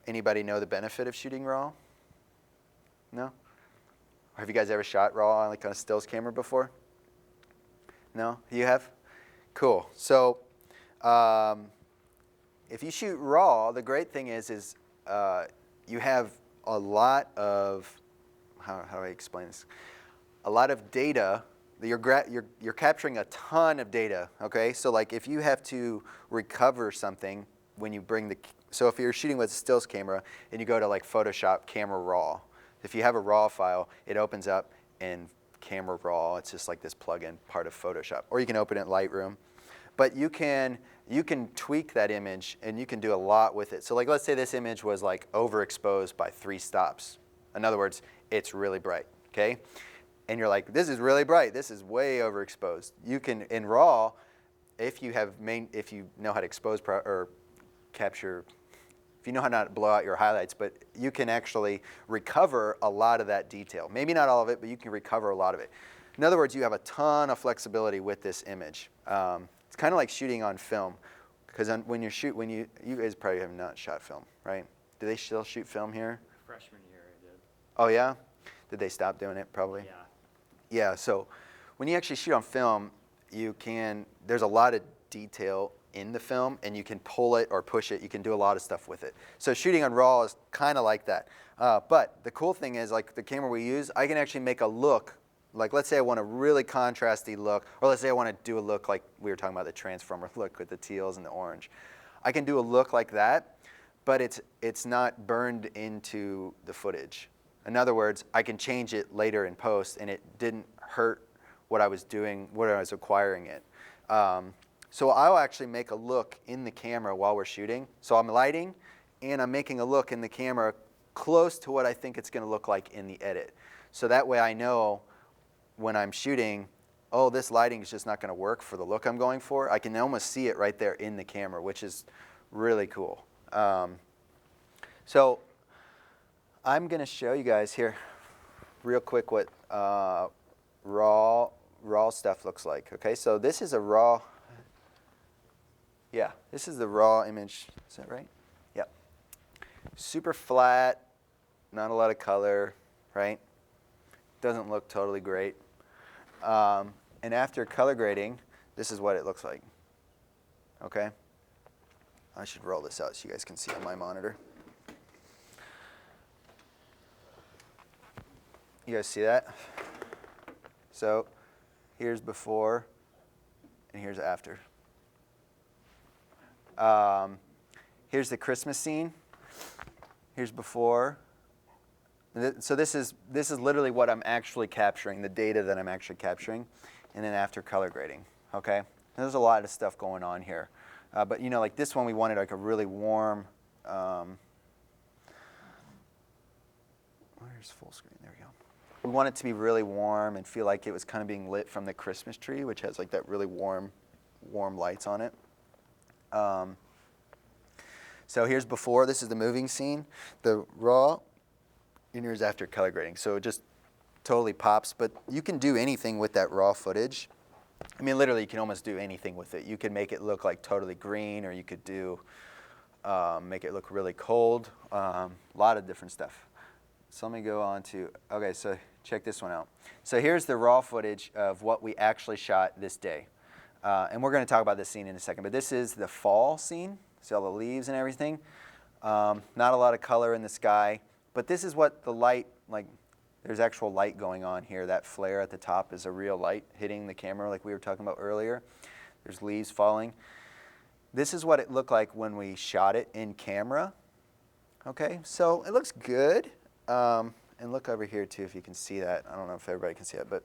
S1: Anybody know the benefit of shooting RAW? No? Have you guys ever shot RAW on like on a stills camera before? No? You have? Cool. So if you shoot RAW, the great thing is you have a lot of, how do I explain this? A lot of data. You're capturing a ton of data, okay? So like if you have to recover something when you bring so if you're shooting with a stills camera and you go to like Photoshop Camera Raw, if you have a RAW file, it opens up in Camera Raw. It's just like this plugin part of Photoshop. Or you can open it in Lightroom. But you can tweak that image, and you can do a lot with it. So like let's say this image was like overexposed by 3 stops. In other words, it's really bright, okay? And you're like, this is really bright. This is way overexposed. You can, in RAW, if you know how to expose or capture, if you know how to blow out your highlights, but you can actually recover a lot of that detail. Maybe not all of it, but you can recover a lot of it. In other words, you have a ton of flexibility with this image. It's kind of like shooting on film, because when you guys probably have not shot film, right? Do they still shoot film here?
S12: Freshman year I did.
S1: Oh yeah? Did they stop doing it probably?
S12: Yeah.
S1: Yeah, so when you actually shoot on film, there's a lot of detail in the film, and you can pull it or push it. You can do a lot of stuff with it. So shooting on RAW is kind of like that. But the cool thing is, like the camera we use, I can actually make a look. Like, let's say I want a really contrasty look, or let's say I want to do a look like we were talking about the Transformer look with the teals and the orange. I can do a look like that, but it's not burned into the footage. In other words, I can change it later in post, and it didn't hurt what I was doing, what I was acquiring it. So I'll actually make a look in the camera while we're shooting. So I'm lighting, and I'm making a look in the camera close to what I think it's going to look like in the edit. So that way I know when I'm shooting, oh, this lighting is just not going to work for the look I'm going for. I can almost see it right there in the camera, which is really cool. So I'm going to show you guys here real quick what raw stuff looks like. Okay, so this is a raw. Yeah, this is the raw image. Is that right? Yep. Super flat, not a lot of color, right? Doesn't look totally great. And after color grading, this is what it looks like. Okay? I should roll this out so you guys can see on my monitor. You guys see that? So here's before, and here's after. Here's the Christmas scene. Here's before. So this is literally what I'm actually capturing, the data that I'm actually capturing, and then after color grading. Okay, and there's a lot of stuff going on here, but you know, like this one, we wanted like a really warm. Where's full screen? There we go. We want it to be really warm and feel like it was kind of being lit from the Christmas tree, which has like that really warm lights on it. So here's before. This is the moving scene. The raw. And here's after color grading. So it just totally pops. But you can do anything with that raw footage. I mean, literally, you can almost do anything with it. You can make it look like totally green, or you could do make it look really cold. A lot of different stuff. So let me go on to, okay, so check this one out. So here's the raw footage of what we actually shot this day. And we're going to talk about this scene in a second. But this is the fall scene. See all the leaves and everything. Not a lot of color in the sky. But this is what the light, like there's actual light going on here. That flare at the top is a real light hitting the camera like we were talking about earlier. There's leaves falling. This is what it looked like when we shot it in camera. Okay, so it looks good. And look over here too if you can see that. I don't know if everybody can see it, but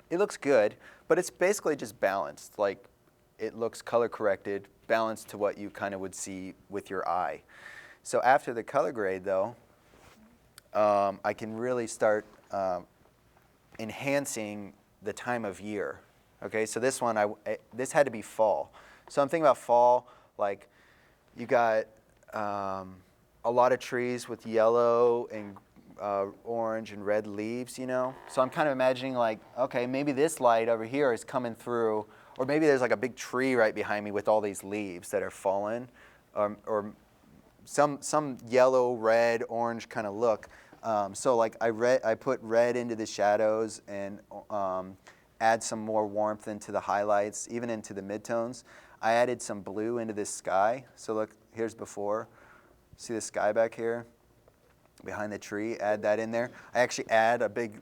S1: it looks good. But it's basically just balanced. Like it looks color corrected, balanced to what you kind of would see with your eye. So after the color grade though, I can really start enhancing the time of year. Okay, so this one, this had to be fall. So I'm thinking about fall, like you got a lot of trees with yellow and orange and red leaves, you know? So I'm kind of imagining like, okay, maybe this light over here is coming through, or maybe there's like a big tree right behind me with all these leaves that are fallen, or some yellow, red, orange kind of look. So like I put red into the shadows and add some more warmth into the highlights, even into the midtones. I added some blue into this sky. So look, here's before. See the sky back here behind the tree? Add that in there. I actually add a big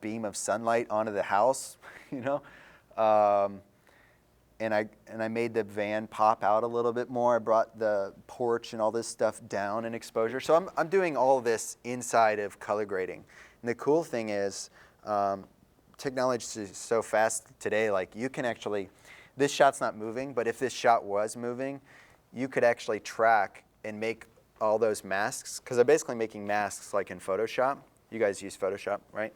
S1: beam of sunlight onto the house, you know. And I made the van pop out a little bit more. I brought the porch and all this stuff down in exposure. So I'm doing all of this inside of color grading. And the cool thing is, technology is so fast today. Like you can actually, this shot's not moving, but if this shot was moving, you could actually track and make all those masks. Because I'm basically making masks like in Photoshop. You guys use Photoshop, right?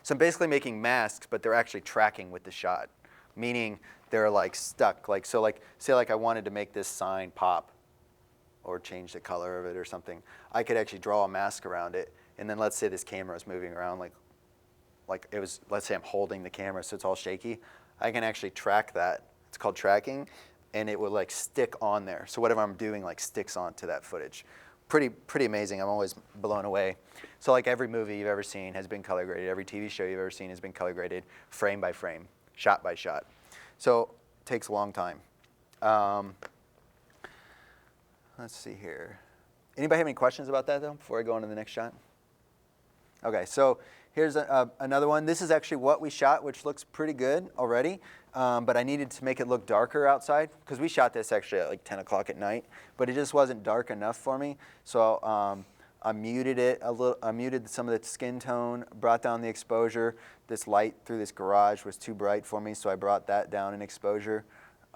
S1: So I'm basically making masks, but they're actually tracking with the shot, meaning they're like stuck. Like so, like say like I wanted to make this sign pop, or change the color of it or something. I could actually draw a mask around it, and then let's say this camera is moving around like it was. Let's say I'm holding the camera, so it's all shaky. I can actually track that. It's called tracking, and it will like stick on there. So whatever I'm doing like sticks onto that footage. Pretty amazing. I'm always blown away. So like every movie you've ever seen has been color graded. Every TV show you've ever seen has been color graded, frame by frame. shot by shot. So it takes a long time. Let's see here. Anybody have any questions about that, though, before I go on to the next shot? Okay, so here's another one. This is actually what we shot, which looks pretty good already, but I needed to make it look darker outside, because we shot this actually at like 10 o'clock at night, but it just wasn't dark enough for me. So I muted it a little. I muted some of the skin tone, brought down the exposure. This light through this garage was too bright for me, so I brought that down in exposure.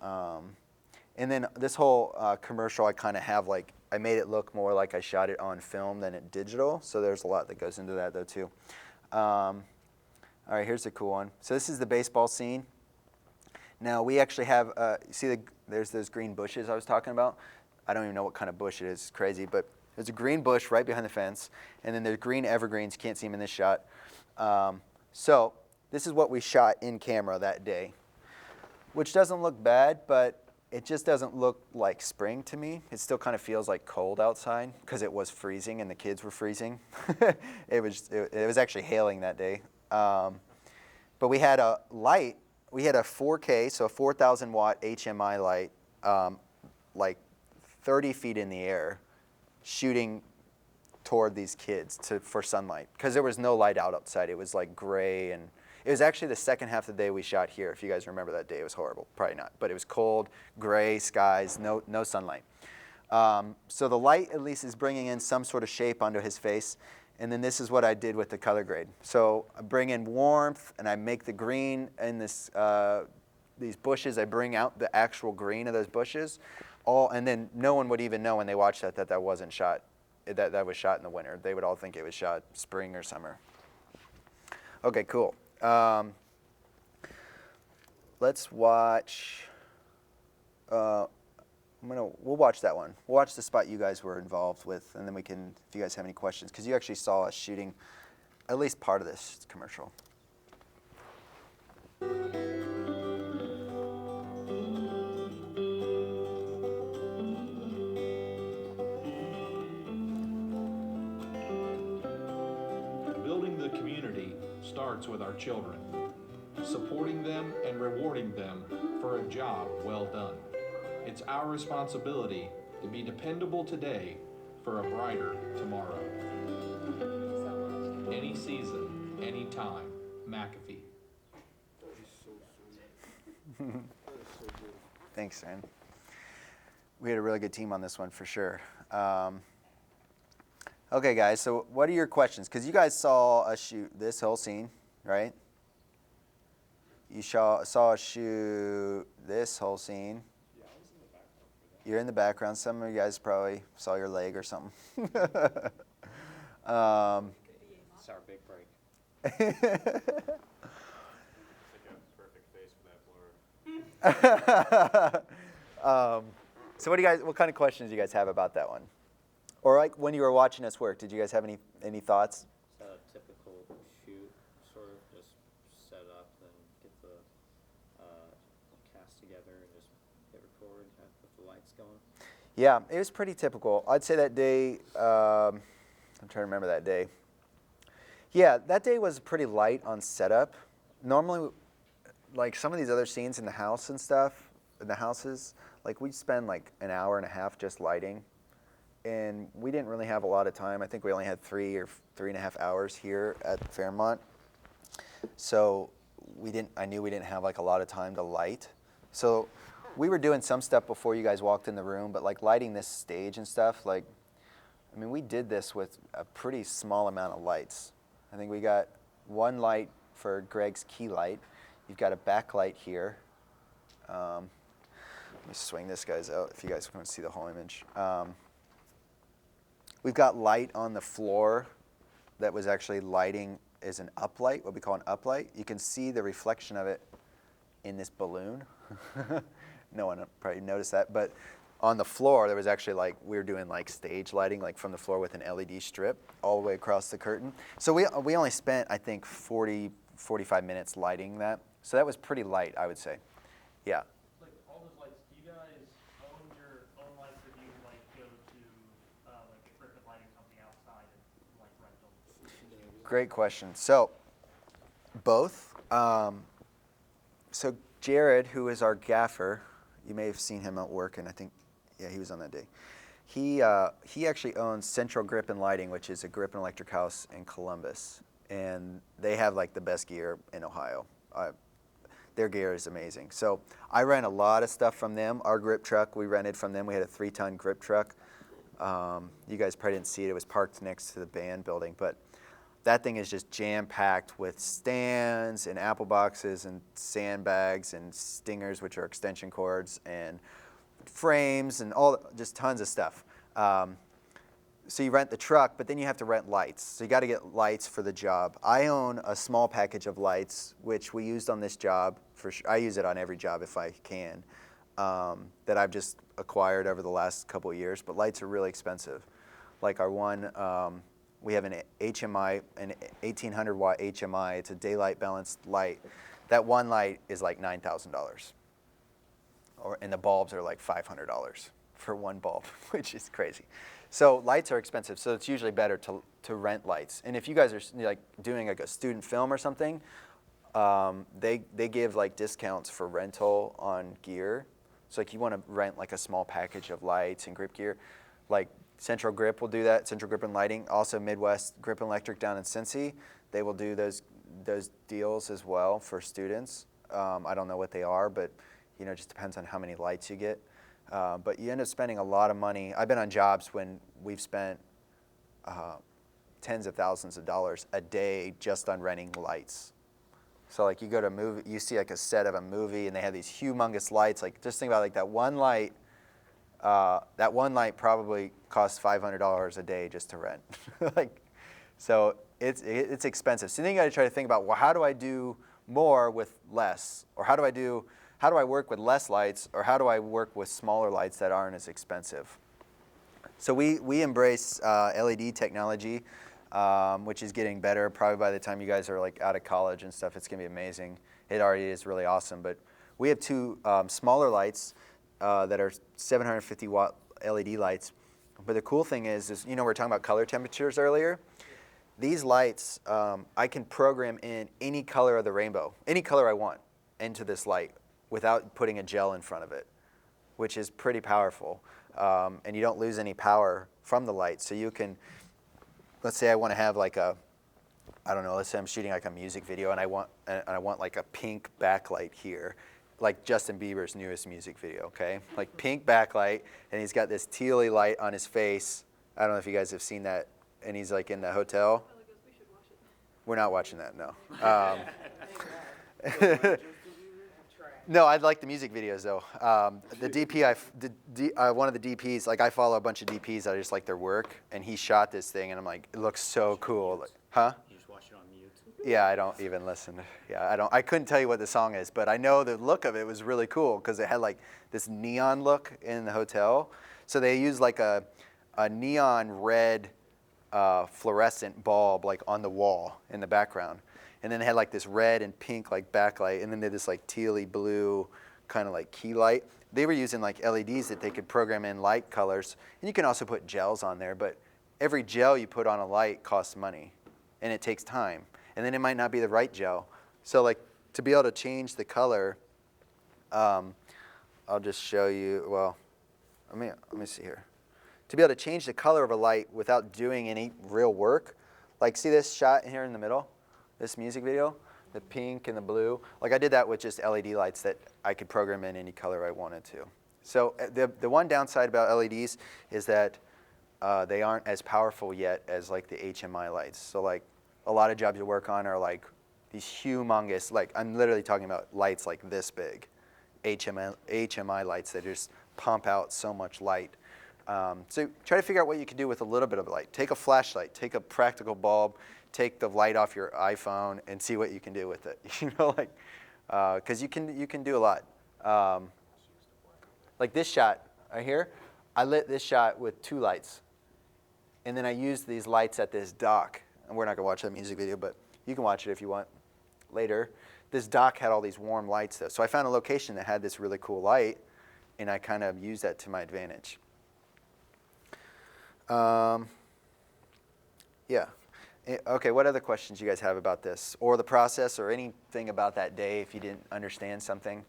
S1: And then this whole commercial, I kind of have like, I made it look more like I shot it on film than it digital. So there's a lot that goes into that though too. All right, here's a cool one. So this is the baseball scene. Now we actually have, there's those green bushes I was talking about. I don't even know what kind of bush it is. It's crazy, but there's a green bush right behind the fence. And then there's green evergreens. You can't see them in this shot. So this is what we shot in camera that day, which doesn't look bad, but it just doesn't look like spring to me. It still kind of feels like cold outside because it was freezing and the kids were freezing. It was actually hailing that day. But we had a light. We had a 4K, so a 4,000 watt HMI light, like 30 feet in the air, shooting toward these kids for sunlight because there was no light outside. It was like gray, and it was actually the second half of the day we shot here. If you guys remember that day, it was horrible. Probably not, but it was cold, gray skies, no sunlight. So the light at least is bringing in some sort of shape onto his face, and then this is what I did with the color grade. So I bring in warmth, and I make the green in these bushes. I bring out the actual green of those bushes, and then no one would even know when they watched that wasn't shot. That was shot in the winter. They would all think it was shot spring or summer. Okay, cool. Let's watch. We'll watch that one. We'll watch the spot you guys were involved with, and then we can, if you guys have any questions, because you actually saw us shooting at least part of this commercial.
S9: Building the community starts with our children, supporting them and rewarding them for a job well done. It's our responsibility to be dependable today for a brighter tomorrow. Any season, any time, McAfee.
S1: Thanks, Sam. We had a really good team on this one for sure. Okay, guys, so what are your questions? Because you guys saw us shoot this whole scene, right? You saw us shoot this whole scene.
S10: Yeah, I was in the background for that.
S1: You're in the background. Some of you guys probably saw your leg or something.
S2: It's our big break. It's like a perfect face for that blur.
S1: So what kind of questions do you guys have about that one? Or like when you were watching us work, did you guys have any thoughts?
S13: A typical shoot, sort of just set up, then get the cast together and just hit record with the lights going?
S1: Yeah, it was pretty typical. I'd say that day, I'm trying to remember that day. Yeah, that day was pretty light on setup. Normally, like some of these other scenes in the house and stuff, in the houses, like we'd spend like an hour and a half just lighting. And we didn't really have a lot of time. I think we only had 3 or 3.5 hours here at Fairmont. So I knew we didn't have like a lot of time to light. So we were doing some stuff before you guys walked in the room, but like lighting this stage and stuff, like, I mean, we did this with a pretty small amount of lights. I think we got one light for Greg's key light. You've got a backlight here. Let me swing this guys out if you guys want to see the whole image. We've got light on the floor that was actually lighting as an uplight, what we call an uplight. You can see the reflection of it in this balloon. No one probably noticed that, but on the floor there was actually like, we were doing like stage lighting, like from the floor with an LED strip all the way across the curtain. So we only spent, I think, 45 minutes lighting that. So that was pretty light, I would say. Yeah.
S12: Like all those lights, do you guys own your own lights, or do you like go to like equipment lighting company outside and like rent them?
S1: Great question. So both. So Jared, who is our gaffer, you may have seen him out working. I think, yeah, he was on that day. He actually owns Central Grip and Lighting, which is a grip and electric house in Columbus, and they have like the best gear in Ohio. Their gear is amazing. So I rent a lot of stuff from them. Our grip truck we rented from them. We had a 3-ton grip truck. You guys probably didn't see it. It was parked next to the band building, but that thing is just jam-packed with stands and apple boxes and sandbags and stingers, which are extension cords, and frames and just tons of stuff. So you rent the truck, but then you have to rent lights. So you got to get lights for the job. I own a small package of lights, which we used on this job. I use it on every job if I can, that I've just acquired over the last couple of years. But lights are really expensive. Like our one, we have an HMI, an 1800 watt HMI. It's a daylight balanced light. That one light is like $9,000. And the bulbs are like $500 for one bulb, which is crazy. So lights are expensive, so it's usually better to rent lights. And if you guys are like doing like a student film or something, they give like discounts for rental on gear. So like you want to rent like a small package of lights and grip gear, like Central Grip will do that. Central Grip and Lighting, also Midwest Grip and Electric down in Cincy, they will do those deals as well for students. I don't know what they are, but you know, it just depends on how many lights you get. But you end up spending a lot of money. I've been on jobs when we've spent tens of thousands of dollars a day just on renting lights. So like you go to a movie, you see like a set of a movie and they have these humongous lights. Like just think about like that one light probably costs $500 a day just to rent. Like, so it's expensive. So then you got to try to think about, well, how do I do more with less? Or how do I work with less lights, or how do I work with smaller lights that aren't as expensive? So we embrace LED technology, which is getting better. Probably by the time you guys are like out of college and stuff, it's gonna be amazing. It already is really awesome. But we have two smaller lights that are 750 watt LED lights. But the cool thing is you know, we were talking about color temperatures earlier. These lights, I can program in any color of the rainbow, any color I want, into this light, without putting a gel in front of it, which is pretty powerful. And you don't lose any power from the light. So you can, let's say I want to have like a, I don't know, let's say I'm shooting like a music video and I want like a pink backlight here, like Justin Bieber's newest music video, okay? Like pink backlight, and he's got this tealy light on his face. I don't know if you guys have seen that, and he's like in the hotel. We're not watching that, no. No, I like the music videos though. The DP, one of the DPs, like I follow a bunch of DPs that I just like their work, and he shot this thing, and I'm like, it looks so cool. Like, huh?
S13: You just watch it on mute.
S1: Yeah, I don't even listen. Yeah, I couldn't tell you what the song is, but I know the look of it was really cool because it had like this neon look in the hotel. So they used like a neon red fluorescent bulb like on the wall in the background. And then they had like this red and pink like backlight, and then they had this like tealy blue kind of like key light. They were using like LEDs that they could program in light colors, and you can also put gels on there, but every gel you put on a light costs money, and it takes time. And then it might not be the right gel. So like to be able to change the color, I'll just show you, well, let me see here. To be able to change the color of a light without doing any real work, like see this shot here in the middle? This music video, the pink and the blue. Like I did that with just LED lights that I could program in any color I wanted to. So the one downside about LEDs is that they aren't as powerful yet as like the HMI lights. So like a lot of jobs you work on are like these humongous, like I'm literally talking about lights like this big, HMI lights that just pump out so much light. So try to figure out what you can do with a little bit of light. Take a flashlight, take a practical bulb, take the light off your iPhone and see what you can do with it. You know, like, because you can do a lot. Like this shot right here, I lit this shot with 2 lights. And then I used these lights at this dock. And we're not gonna watch that music video, but you can watch it if you want later. This dock had all these warm lights though. So I found a location that had this really cool light, and I kind of used that to my advantage. Yeah. Okay, what other questions you guys have about this, or the process, or anything about that day if you didn't understand something?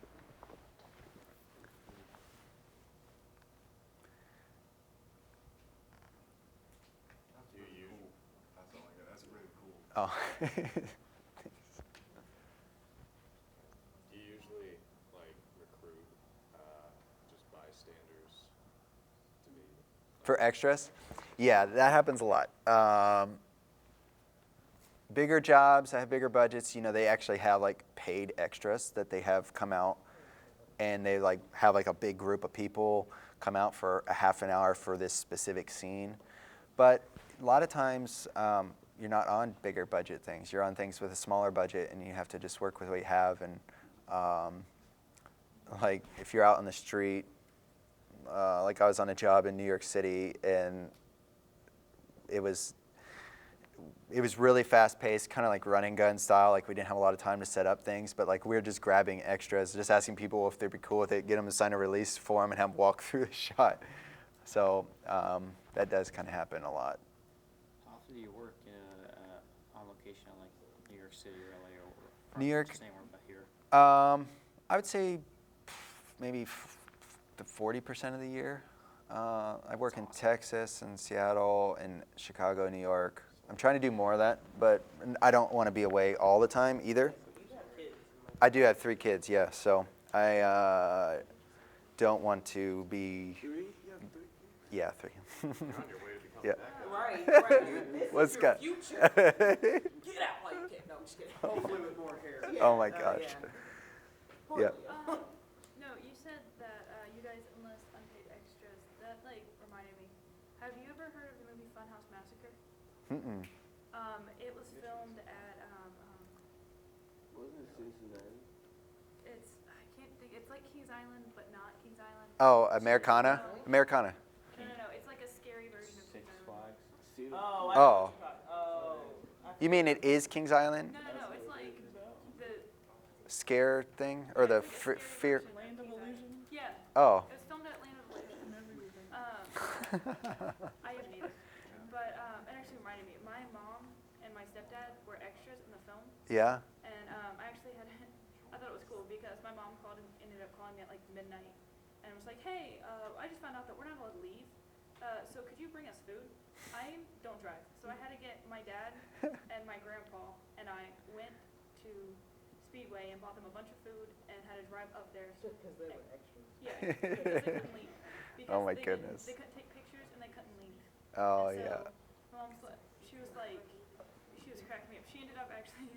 S2: That's all I got. That's really cool.
S1: Oh.
S2: Do you usually like recruit just bystanders to be?
S1: For extras? Yeah, that happens a lot. Bigger jobs, that have bigger budgets, they actually have like paid extras that they have come out, and they like have like a big group of people come out for a half an hour for this specific scene. But a lot of times you're not on bigger budget things. You're on things with a smaller budget, and you have to just work with what you have. And like if you're out on the street, like I was on a job in New York City, and it was really fast paced, kind of like run and gun style. Like we didn't have a lot of time to set up things, but like we were just grabbing extras, just asking people if they'd be cool with it, get them to sign a release form and have them walk through the shot. So that does kind of happen a lot.
S13: How often do you work on location in like New York City or LA or
S1: New York?
S13: Same or about here?
S1: I would say maybe 40% of the year. I work in Texas and Seattle and Chicago, New York. I'm trying to do more of that, but I don't want to be away all the time either. I do have 3 kids, yeah, so I don't want to be...
S6: 3? You have 3 kids?
S1: Yeah, 3.
S2: You're on your way to becoming
S1: Yeah.
S2: that guy.
S11: Right. This
S1: What's
S11: is your
S1: got-
S11: future. Get out like that. No, I'm just kidding.
S3: Hopefully with more hair.
S1: Oh my gosh.
S11: Yeah.
S1: Yeah.
S4: No, you said that you guys enlist unpaid extras. That like reminded me. Have you ever heard of the movie Funhouse Massacre?
S1: Mm-mm.
S4: It was filmed at
S6: Wasn't it Cincinnati?
S4: I can't think. It's like Kings Island, but not Kings Island.
S1: Oh, Americana? Americana.
S4: No. It's like a scary version of Kings Island.
S11: Oh. I know
S1: Oh.
S11: what you're talking-
S1: You mean it is Kings Island?
S4: No. It's like the
S1: Scare thing? Or the
S4: it's like a scary
S1: fear?
S4: version of
S7: Land of
S4: Kings Island.
S7: Illusion?
S4: Yeah.
S1: Oh.
S4: It was filmed at Land of Illusion. I have neither. But it actually reminded me. My mom and my stepdad were extras in the film,
S1: Yeah?
S4: and I actually had. I thought it was cool because my mom called and ended up calling me at like midnight, and was like, "Hey, I just found out that we're not allowed to leave. So could you bring us food? I don't drive, so I had to get my dad and my grandpa, and I went to Speedway and bought them a bunch of food and had to drive up there.
S11: Because they were extras?
S4: Yeah, because they couldn't leave. Because
S1: Oh my
S4: they
S1: goodness.
S4: They couldn't take pictures and they couldn't leave.
S1: Oh,
S4: And so
S1: yeah.
S4: my mom was she was cracking me up. She ended up actually,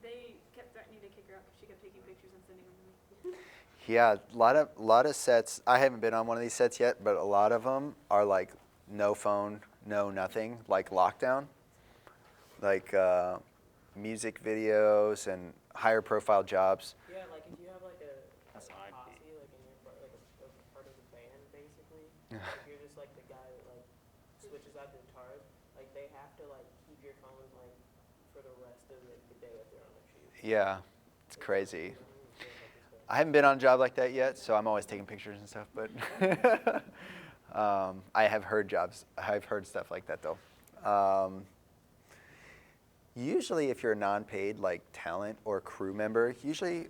S4: they kept threatening to kick her out because she kept taking pictures and sending them to me.
S1: Yeah, a lot of sets. I haven't been on one of these sets yet, but a lot of them are like no phone, no nothing, like lockdown. Like music videos and higher profile jobs.
S11: Yeah, like if you have like a
S13: That's
S11: posse,
S13: how I'd be.
S11: like and you're part, like a part of the band, basically. If you're just like the guy that like switches out the guitars, like they have to like keep your phone like for the rest of like, the day that they're on a shoot.
S1: Yeah, it's crazy. I haven't been on a job like that yet, so I'm always taking pictures and stuff. But I have heard I've heard stuff like that though. Usually, if you're a non-paid like talent or crew member, usually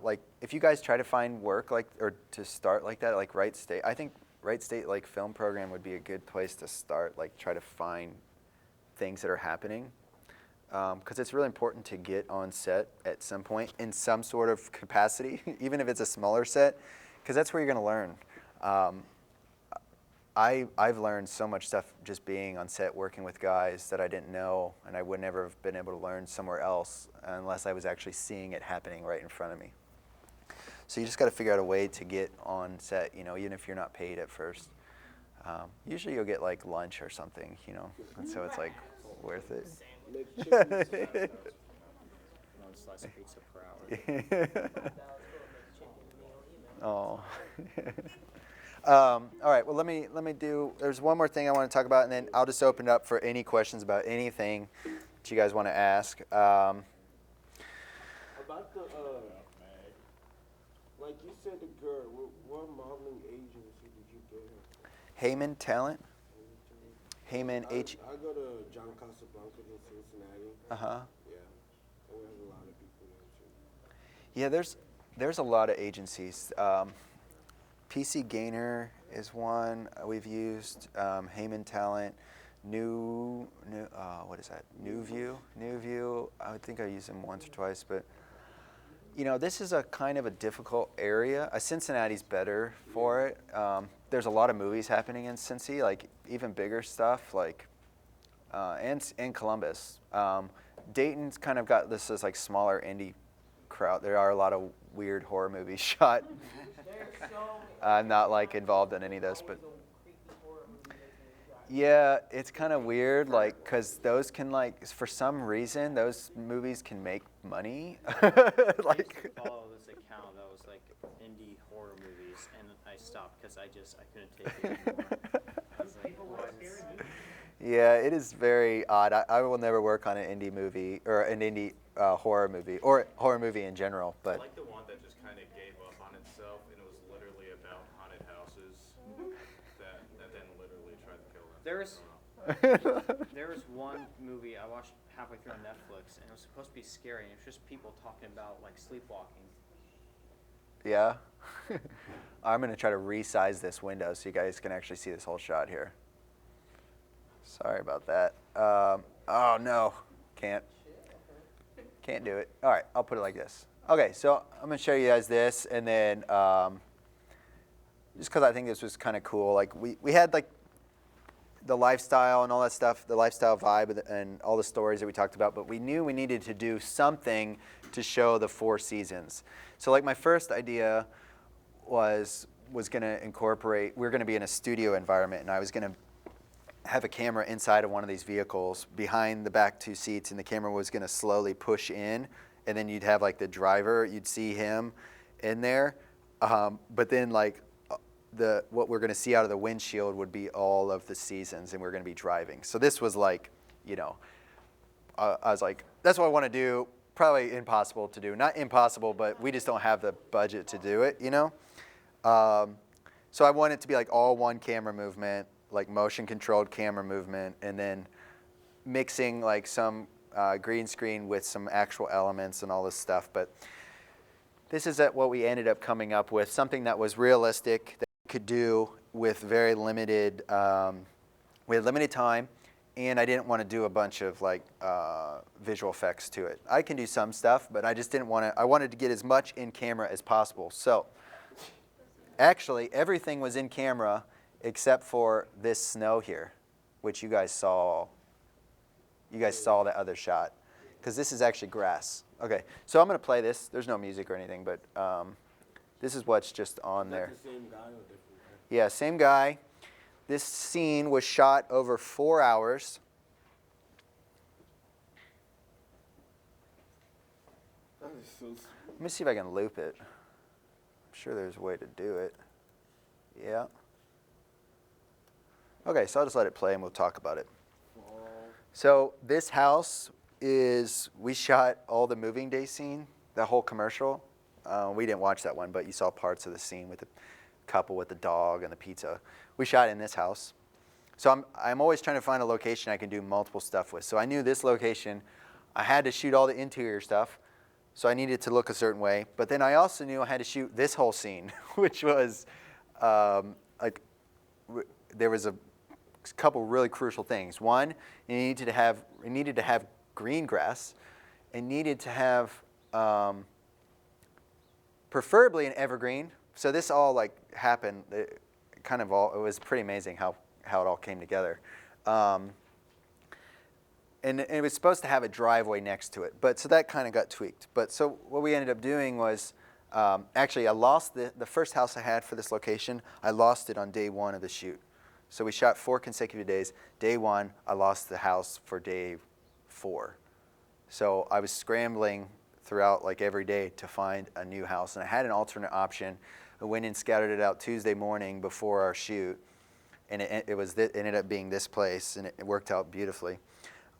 S1: like if you guys try to find work like or to start like that, like Wright State, I think Wright State like film program would be a good place to start. Like try to find things that are happening. Because it's really important to get on set at some point in some sort of capacity, even if it's a smaller set, because that's where you're going to learn. I've learned so much stuff just being on set working with guys that I didn't know, and I would never have been able to learn somewhere else unless I was actually seeing it happening right in front of me. So you just got to figure out a way to get on set, even if you're not paid at first. Usually you'll get like lunch or something, and so it's like worth it.
S6: McChicken sandwich.
S13: One slice of pizza per hour.
S1: Oh. All right. Well, let me do. There's one more thing I want to talk about, and then I'll just open it up for any questions about anything that you guys want to ask.
S6: About the, like you said, the girl, what modeling agency did you get her?
S1: Heyman Talent. Heyman H.
S6: I go to John Casablanca in Cincinnati.
S1: Uh-huh.
S6: Yeah. And we have a lot of people there too.
S1: Yeah, there's a lot of agencies. PC Gainer is one we've used. Heyman Talent, what is that? New View. I think I used them once or twice, but you know, this is a kind of a difficult area. Cincinnati's better for it. There's a lot of movies happening in Cincy, like even bigger stuff, like and Columbus. Dayton's kind of got this as like smaller indie crowd. There are a lot of weird horror movies shot. I'm not like involved in any of those, but yeah, it's kind of weird, like, because those can like, for some reason, those movies can make money.
S13: I used to
S1: Like,
S13: follow this account that was like indie horror movies, and I stopped because I couldn't take it anymore. I was like, what is-
S1: yeah, it is very odd. I will never work on an indie movie or an indie horror movie or horror movie in general,
S2: I
S1: but
S2: like the one that just kind of gave up on itself, and it was literally about haunted houses that then literally tried to kill them.
S13: There was one movie I watched halfway through on Netflix, and it was supposed to be scary, and it was just people talking about like sleepwalking.
S1: yeah. I'm going to try to resize this window so you guys can actually see this whole shot here. Sorry about that. Oh, no. Can't do it. All right, I'll put it like this. Okay, so I'm going to show you guys this, and then just because I think this was kind of cool, like we had like the lifestyle and all that stuff, the lifestyle vibe and all the stories that we talked about, but we knew we needed to do something to show the 4 seasons. So like my first idea was going to incorporate, we're going to be in a studio environment, and I was going to have a camera inside of one of these vehicles behind the back 2 seats, and the camera was going to slowly push in, and then you'd have like the driver, you'd see him in there, but then like what we're going to see out of the windshield would be all of the seasons, and we're going to be driving. So this was like, you know, I was like, that's what I want to do. Probably impossible to do. Not impossible, but we just don't have the budget to do it, you know? So I want it to be like all one camera movement, like motion controlled camera movement, and then mixing like some green screen with some actual elements and all this stuff. But this is what we ended up coming up with, something that was realistic, that we could do with very limited, we had limited time, and I didn't want to do a bunch of like visual effects to it. I can do some stuff, but I just didn't want to, I wanted to get as much in camera as possible. So actually, everything was in camera except for this snow here, which you guys saw. You guys saw the other shot, because this is actually grass. Okay, so I'm going to play this. There's no music or anything, but this is what's just on there.
S6: The same guy or different guy?
S1: Yeah, same guy. This scene was shot over 4 hours.
S6: That is so sweet.
S1: Let me see if I can loop it. I'm sure there's a way to do it. Yeah. Okay, so I'll just let it play and we'll talk about it. So this house is, we shot all the moving day scene, the whole commercial. We didn't watch that one, but you saw parts of the scene with the couple with the dog and the pizza. We shot in this house. So I'm always trying to find a location I can do multiple stuff with. So I knew this location, I had to shoot all the interior stuff, so I needed to look a certain way. But then I also knew I had to shoot this whole scene, which was there was a couple really crucial things. One, it needed to have green grass. It needed to have preferably an evergreen. So this all like happened. It was pretty amazing how it all came together. And it was supposed to have a driveway next to it, but so that kind of got tweaked. But so what we ended up doing was, actually I lost the first house I had for this location. I lost it on day 1 of the shoot. So we shot 4 consecutive days. Day 1, I lost the house for day 4. So I was scrambling throughout like every day to find a new house, and I had an alternate option. I went and scouted it out Tuesday morning before our shoot, and it ended up being this place, and it worked out beautifully.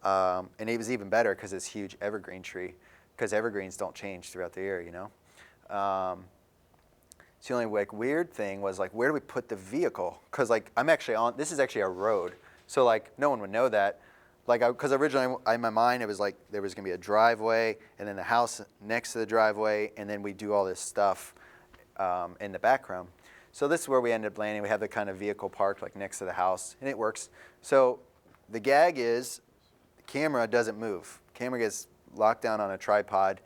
S1: And it was even better because it's a huge evergreen tree, because evergreens don't change throughout the year, you know. So the only like weird thing was like, where do we put the vehicle? Because like this is actually a road, so like no one would know that. like, because originally in my mind it was like there was going to be a driveway and then the house next to the driveway, and then we do all this stuff in the background. So this is where we ended up landing. We have the kind of vehicle parked like next to the house, and it works. So the gag is the camera doesn't move. Camera gets locked down on a tripod,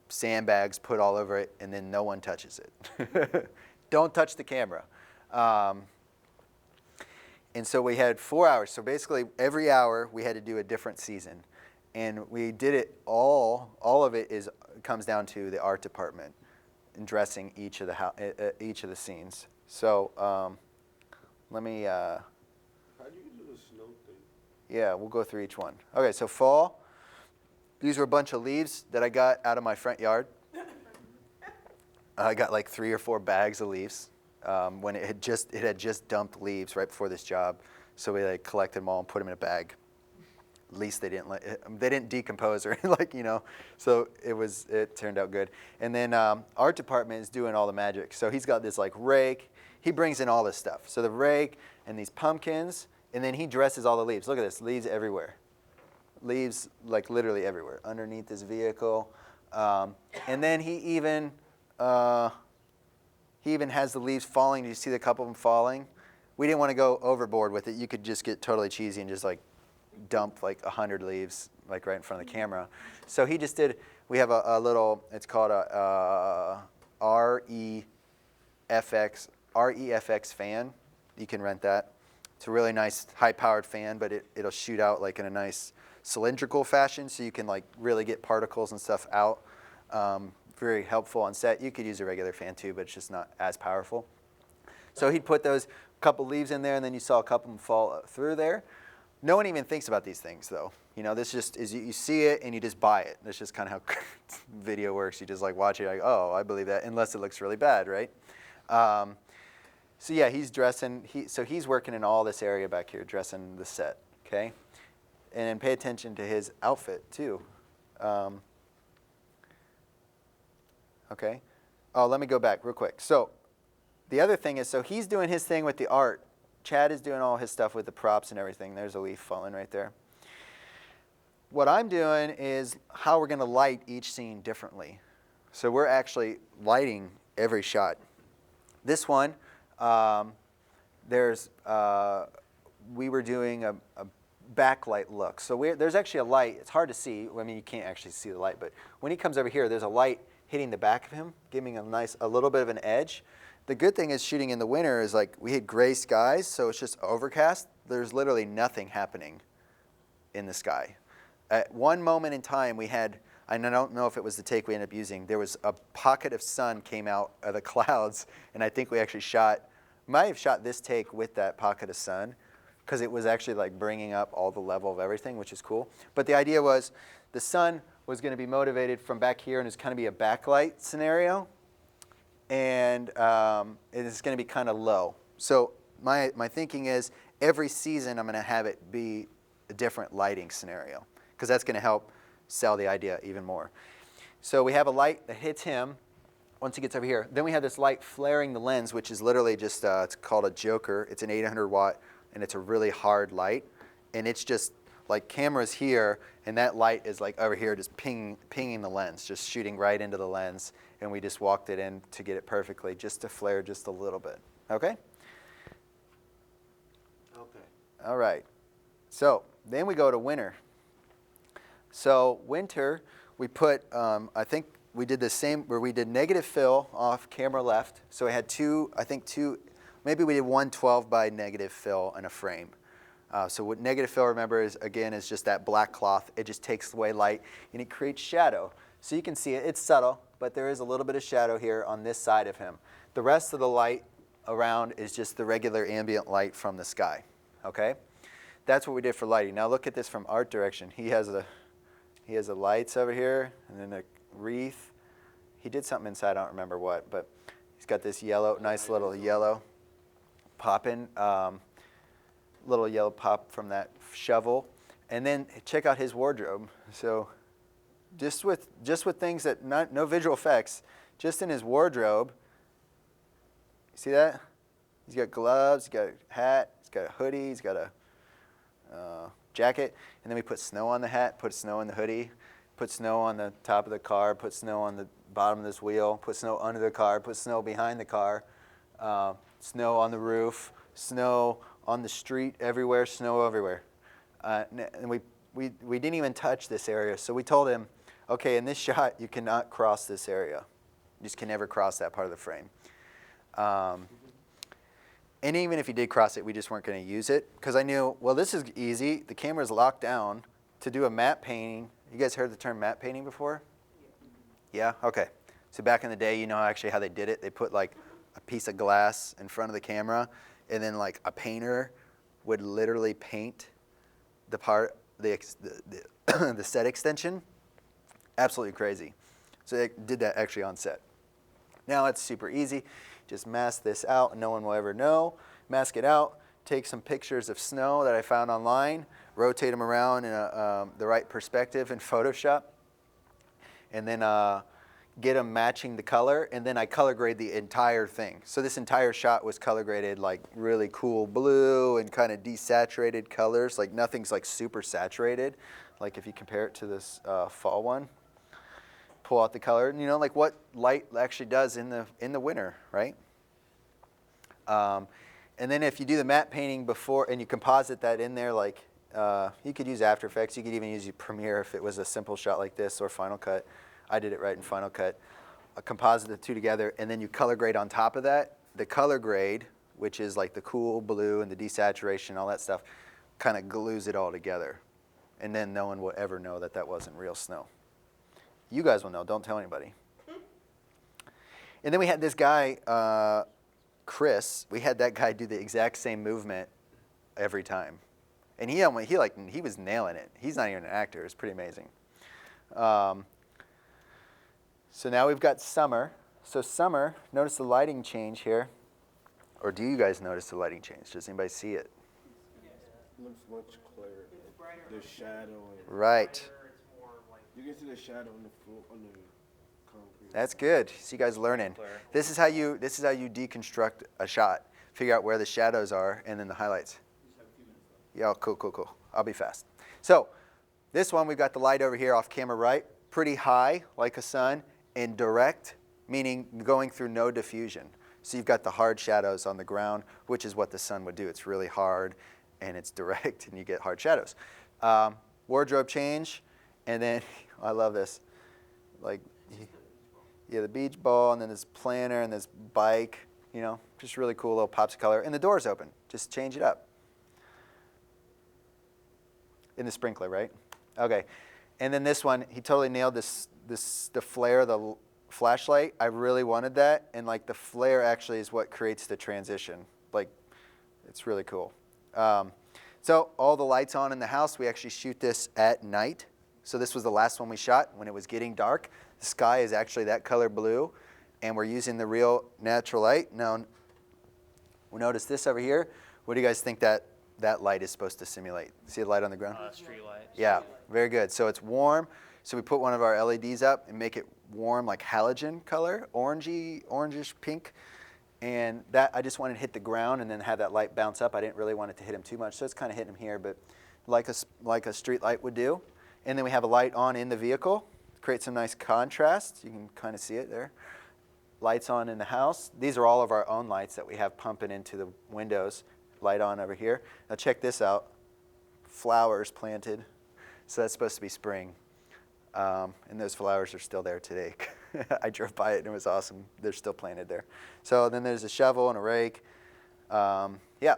S1: sandbags put all over it, and then no one touches it. Don't touch the camera. And so we had 4 hours. So basically every hour we had to do a different season. And we did it all of it comes down to the art department and dressing each of the scenes. So let me,
S10: How do you do the snow thing?
S1: yeah, we'll go through each one. Okay, so fall. These were a bunch of leaves that I got out of my front yard. I got like 3 or 4 bags of leaves when it had just dumped leaves right before this job. So we like collected them all and put them in a bag. At least they didn't decompose or like, you know. So it turned out good. And then art department is doing all the magic. So he's got this like rake. He brings in all this stuff. So the rake and these pumpkins, and then he dresses all the leaves. Look at this, leaves everywhere. Leaves like literally everywhere underneath this vehicle, and then he even has the leaves falling. Do you see the couple of them falling? We didn't want to go overboard with it. You could just get totally cheesy and just like dump like 100 leaves like right in front of the camera. So he just did. We have a little. It's called a REFX fan. You can rent that. It's a really nice high-powered fan, but it'll shoot out like in a nice cylindrical fashion, so you can like really get particles and stuff out. Very helpful on set. You could use a regular fan too, but it's just not as powerful. So he'd put those couple leaves in there, and then you saw a couple of them fall through there. No one even thinks about these things, though. You know, this just is you see it and you just buy it. That's just kind of how video works. You just like watch it, like, oh, I believe that, unless it looks really bad, right? So yeah, he's dressing. So he's working in all this area back here, dressing the set. Okay. And then pay attention to his outfit, too. Okay. Oh, let me go back real quick. So the other thing is, so he's doing his thing with the art. Chad is doing all his stuff with the props and everything. There's a leaf falling right there. What I'm doing is how we're going to light each scene differently. So we're actually lighting every shot. This one, we were doing a backlight look. So there's actually a light. It's hard to see. I mean, you can't actually see the light, but when he comes over here, there's a light hitting the back of him, giving a little bit of an edge. The good thing is shooting in the winter is like we had gray skies, so it's just overcast. There's literally nothing happening in the sky. At one moment in time, we had, and I don't know if it was the take we ended up using, there was a pocket of sun came out of the clouds, and I think we actually might have shot this take with that pocket of sun, because it was actually like bringing up all the level of everything, which is cool. But the idea was the sun was going to be motivated from back here, and it's kind of be a backlight scenario, and it's going to be kind of low. So my thinking is every season I'm going to have it be a different lighting scenario, because that's going to help sell the idea even more. So we have a light that hits him once he gets over here. Then we have this light flaring the lens, which is literally just, it's called a Joker. It's an 800 watt, and it's a really hard light. And it's just like cameras here, and that light is like over here just pinging the lens, just shooting right into the lens. And we just walked it in to get it perfectly, just to flare just a little bit. Okay?
S10: Okay.
S1: All right. So then we go to winter. So winter, we put, I think we did the same, where we did negative fill off camera left. So we had two, maybe we did 112 by negative fill in a frame. So what negative fill, remember, is just that black cloth. It just takes away light, and it creates shadow. So you can see it. It's subtle, but there is a little bit of shadow here on this side of him. The rest of the light around is just the regular ambient light from the sky. Okay? That's what we did for lighting. Now look at this from art direction. He has the lights over here, and then a wreath. He did something inside, I don't remember what, but he's got this yellow, nice little yellow popping, little yellow pop from that shovel. And then check out his wardrobe. So just with things that, no visual effects, just in his wardrobe, see that? He's got gloves, he's got a hat, he's got a hoodie, he's got a jacket, and then we put snow on the hat, put snow in the hoodie, put snow on the top of the car, put snow on the bottom of this wheel, put snow under the car, put snow behind the car, snow on the roof, snow on the street everywhere, snow everywhere. And we didn't even touch this area, so we told him, okay, in this shot, you cannot cross this area. You just can never cross that part of the frame. And even if you did cross it, we just weren't going to use it, because I knew, well, this is easy. The camera's locked down. To do a matte painting, you guys heard the term matte painting before? Yeah? Okay. So back in the day, you know actually how they did it? They put like a piece of glass in front of the camera, and then like a painter would literally paint the part, the set extension. Absolutely crazy. So they did that actually on set. Now it's super easy. Just mask this out and no one will ever know. Mask it out, take some pictures of snow that I found online, rotate them around in the right perspective in Photoshop, and then get them matching the color, and then I color grade the entire thing. So this entire shot was color graded like really cool blue and kind of desaturated colors, like nothing's like super saturated, like if you compare it to this fall one. Pull out the color, and you know, like what light actually does in the winter, right? And then if you do the matte painting before and you composite that in there, like you could use After Effects, you could even use Premiere if it was a simple shot like this, or Final Cut. I did it right in Final Cut. Composite the two together, and then you color grade on top of that. The color grade, which is like the cool blue and the desaturation, all that stuff, kind of glues it all together. And then no one will ever know that that wasn't real snow. You guys will know. Don't tell anybody. And then we had this guy, Chris. We had that guy do the exact same movement every time, and he was nailing it. He's not even an actor. It's pretty amazing. So now we've got summer. So summer. Notice the lighting change here, or do you guys notice the lighting change? Does anybody see it?
S10: Looks much clearer. The shadow.
S1: Right.
S10: You can see the shadow on the floor, on the concrete.
S1: That's good. See, you guys learning. This is how you deconstruct a shot. Figure out where the shadows are, and then the highlights. Yeah, cool. I'll be fast. So this one, we've got the light over here off camera right, pretty high, like a sun, and direct, meaning going through no diffusion. So you've got the hard shadows on the ground, which is what the sun would do. It's really hard, and it's direct, and you get hard shadows. Wardrobe change. And then, I love this, like, yeah, the beach ball, and then this planner, and this bike, you know, just really cool little pops of color. And the door's open. Just change it up. In the sprinkler, right? Okay. And then this one, he totally nailed the flare, the flashlight. I really wanted that. And, like, the flare actually is what creates the transition. Like, it's really cool. So all the lights on in the house, we actually shoot this at night. So this was the last one we shot when it was getting dark. The sky is actually that color blue, and we're using the real natural light. Now, we notice this over here. What do you guys think that light is supposed to simulate? See the light on the ground?
S13: Street light.
S1: Yeah, very good. So it's warm. So we put one of our LEDs up and make it warm, like halogen color, orangish pink. And that I just wanted to hit the ground and then have that light bounce up. I didn't really want it to hit him too much, so it's kind of hitting him here, but like a street light would do. And then we have a light on in the vehicle, create some nice contrast. You can kind of see it there. Lights on in the house. These are all of our own lights that we have pumping into the windows. Light on over here. Now check this out. Flowers planted. So that's supposed to be spring. And those flowers are still there today. I drove by it and it was awesome. They're still planted there. So then there's a shovel and a rake. Yeah.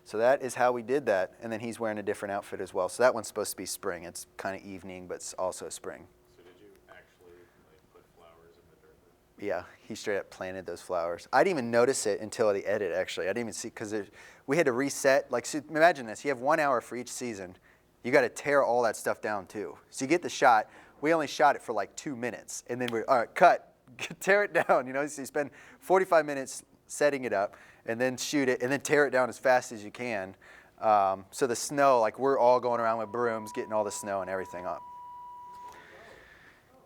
S1: So that is how we did that. And then he's wearing a different outfit as well. So that one's supposed to be spring. It's kind of evening, but it's also spring.
S2: So did you actually put flowers in the dirt?
S1: Yeah, he straight up planted those flowers. I didn't even notice it until the edit, actually. I didn't even see, because we had to reset. Like, so imagine this. You have 1 hour for each season. You got to tear all that stuff down, too. So you get the shot. We only shot it for like 2 minutes. And then all right, cut. Tear it down. You know, so you spend 45 minutes setting it up, and then shoot it, and then tear it down as fast as you can. So the snow, like we're all going around with brooms, getting all the snow and everything up.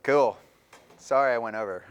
S1: Cool. Sorry I went over.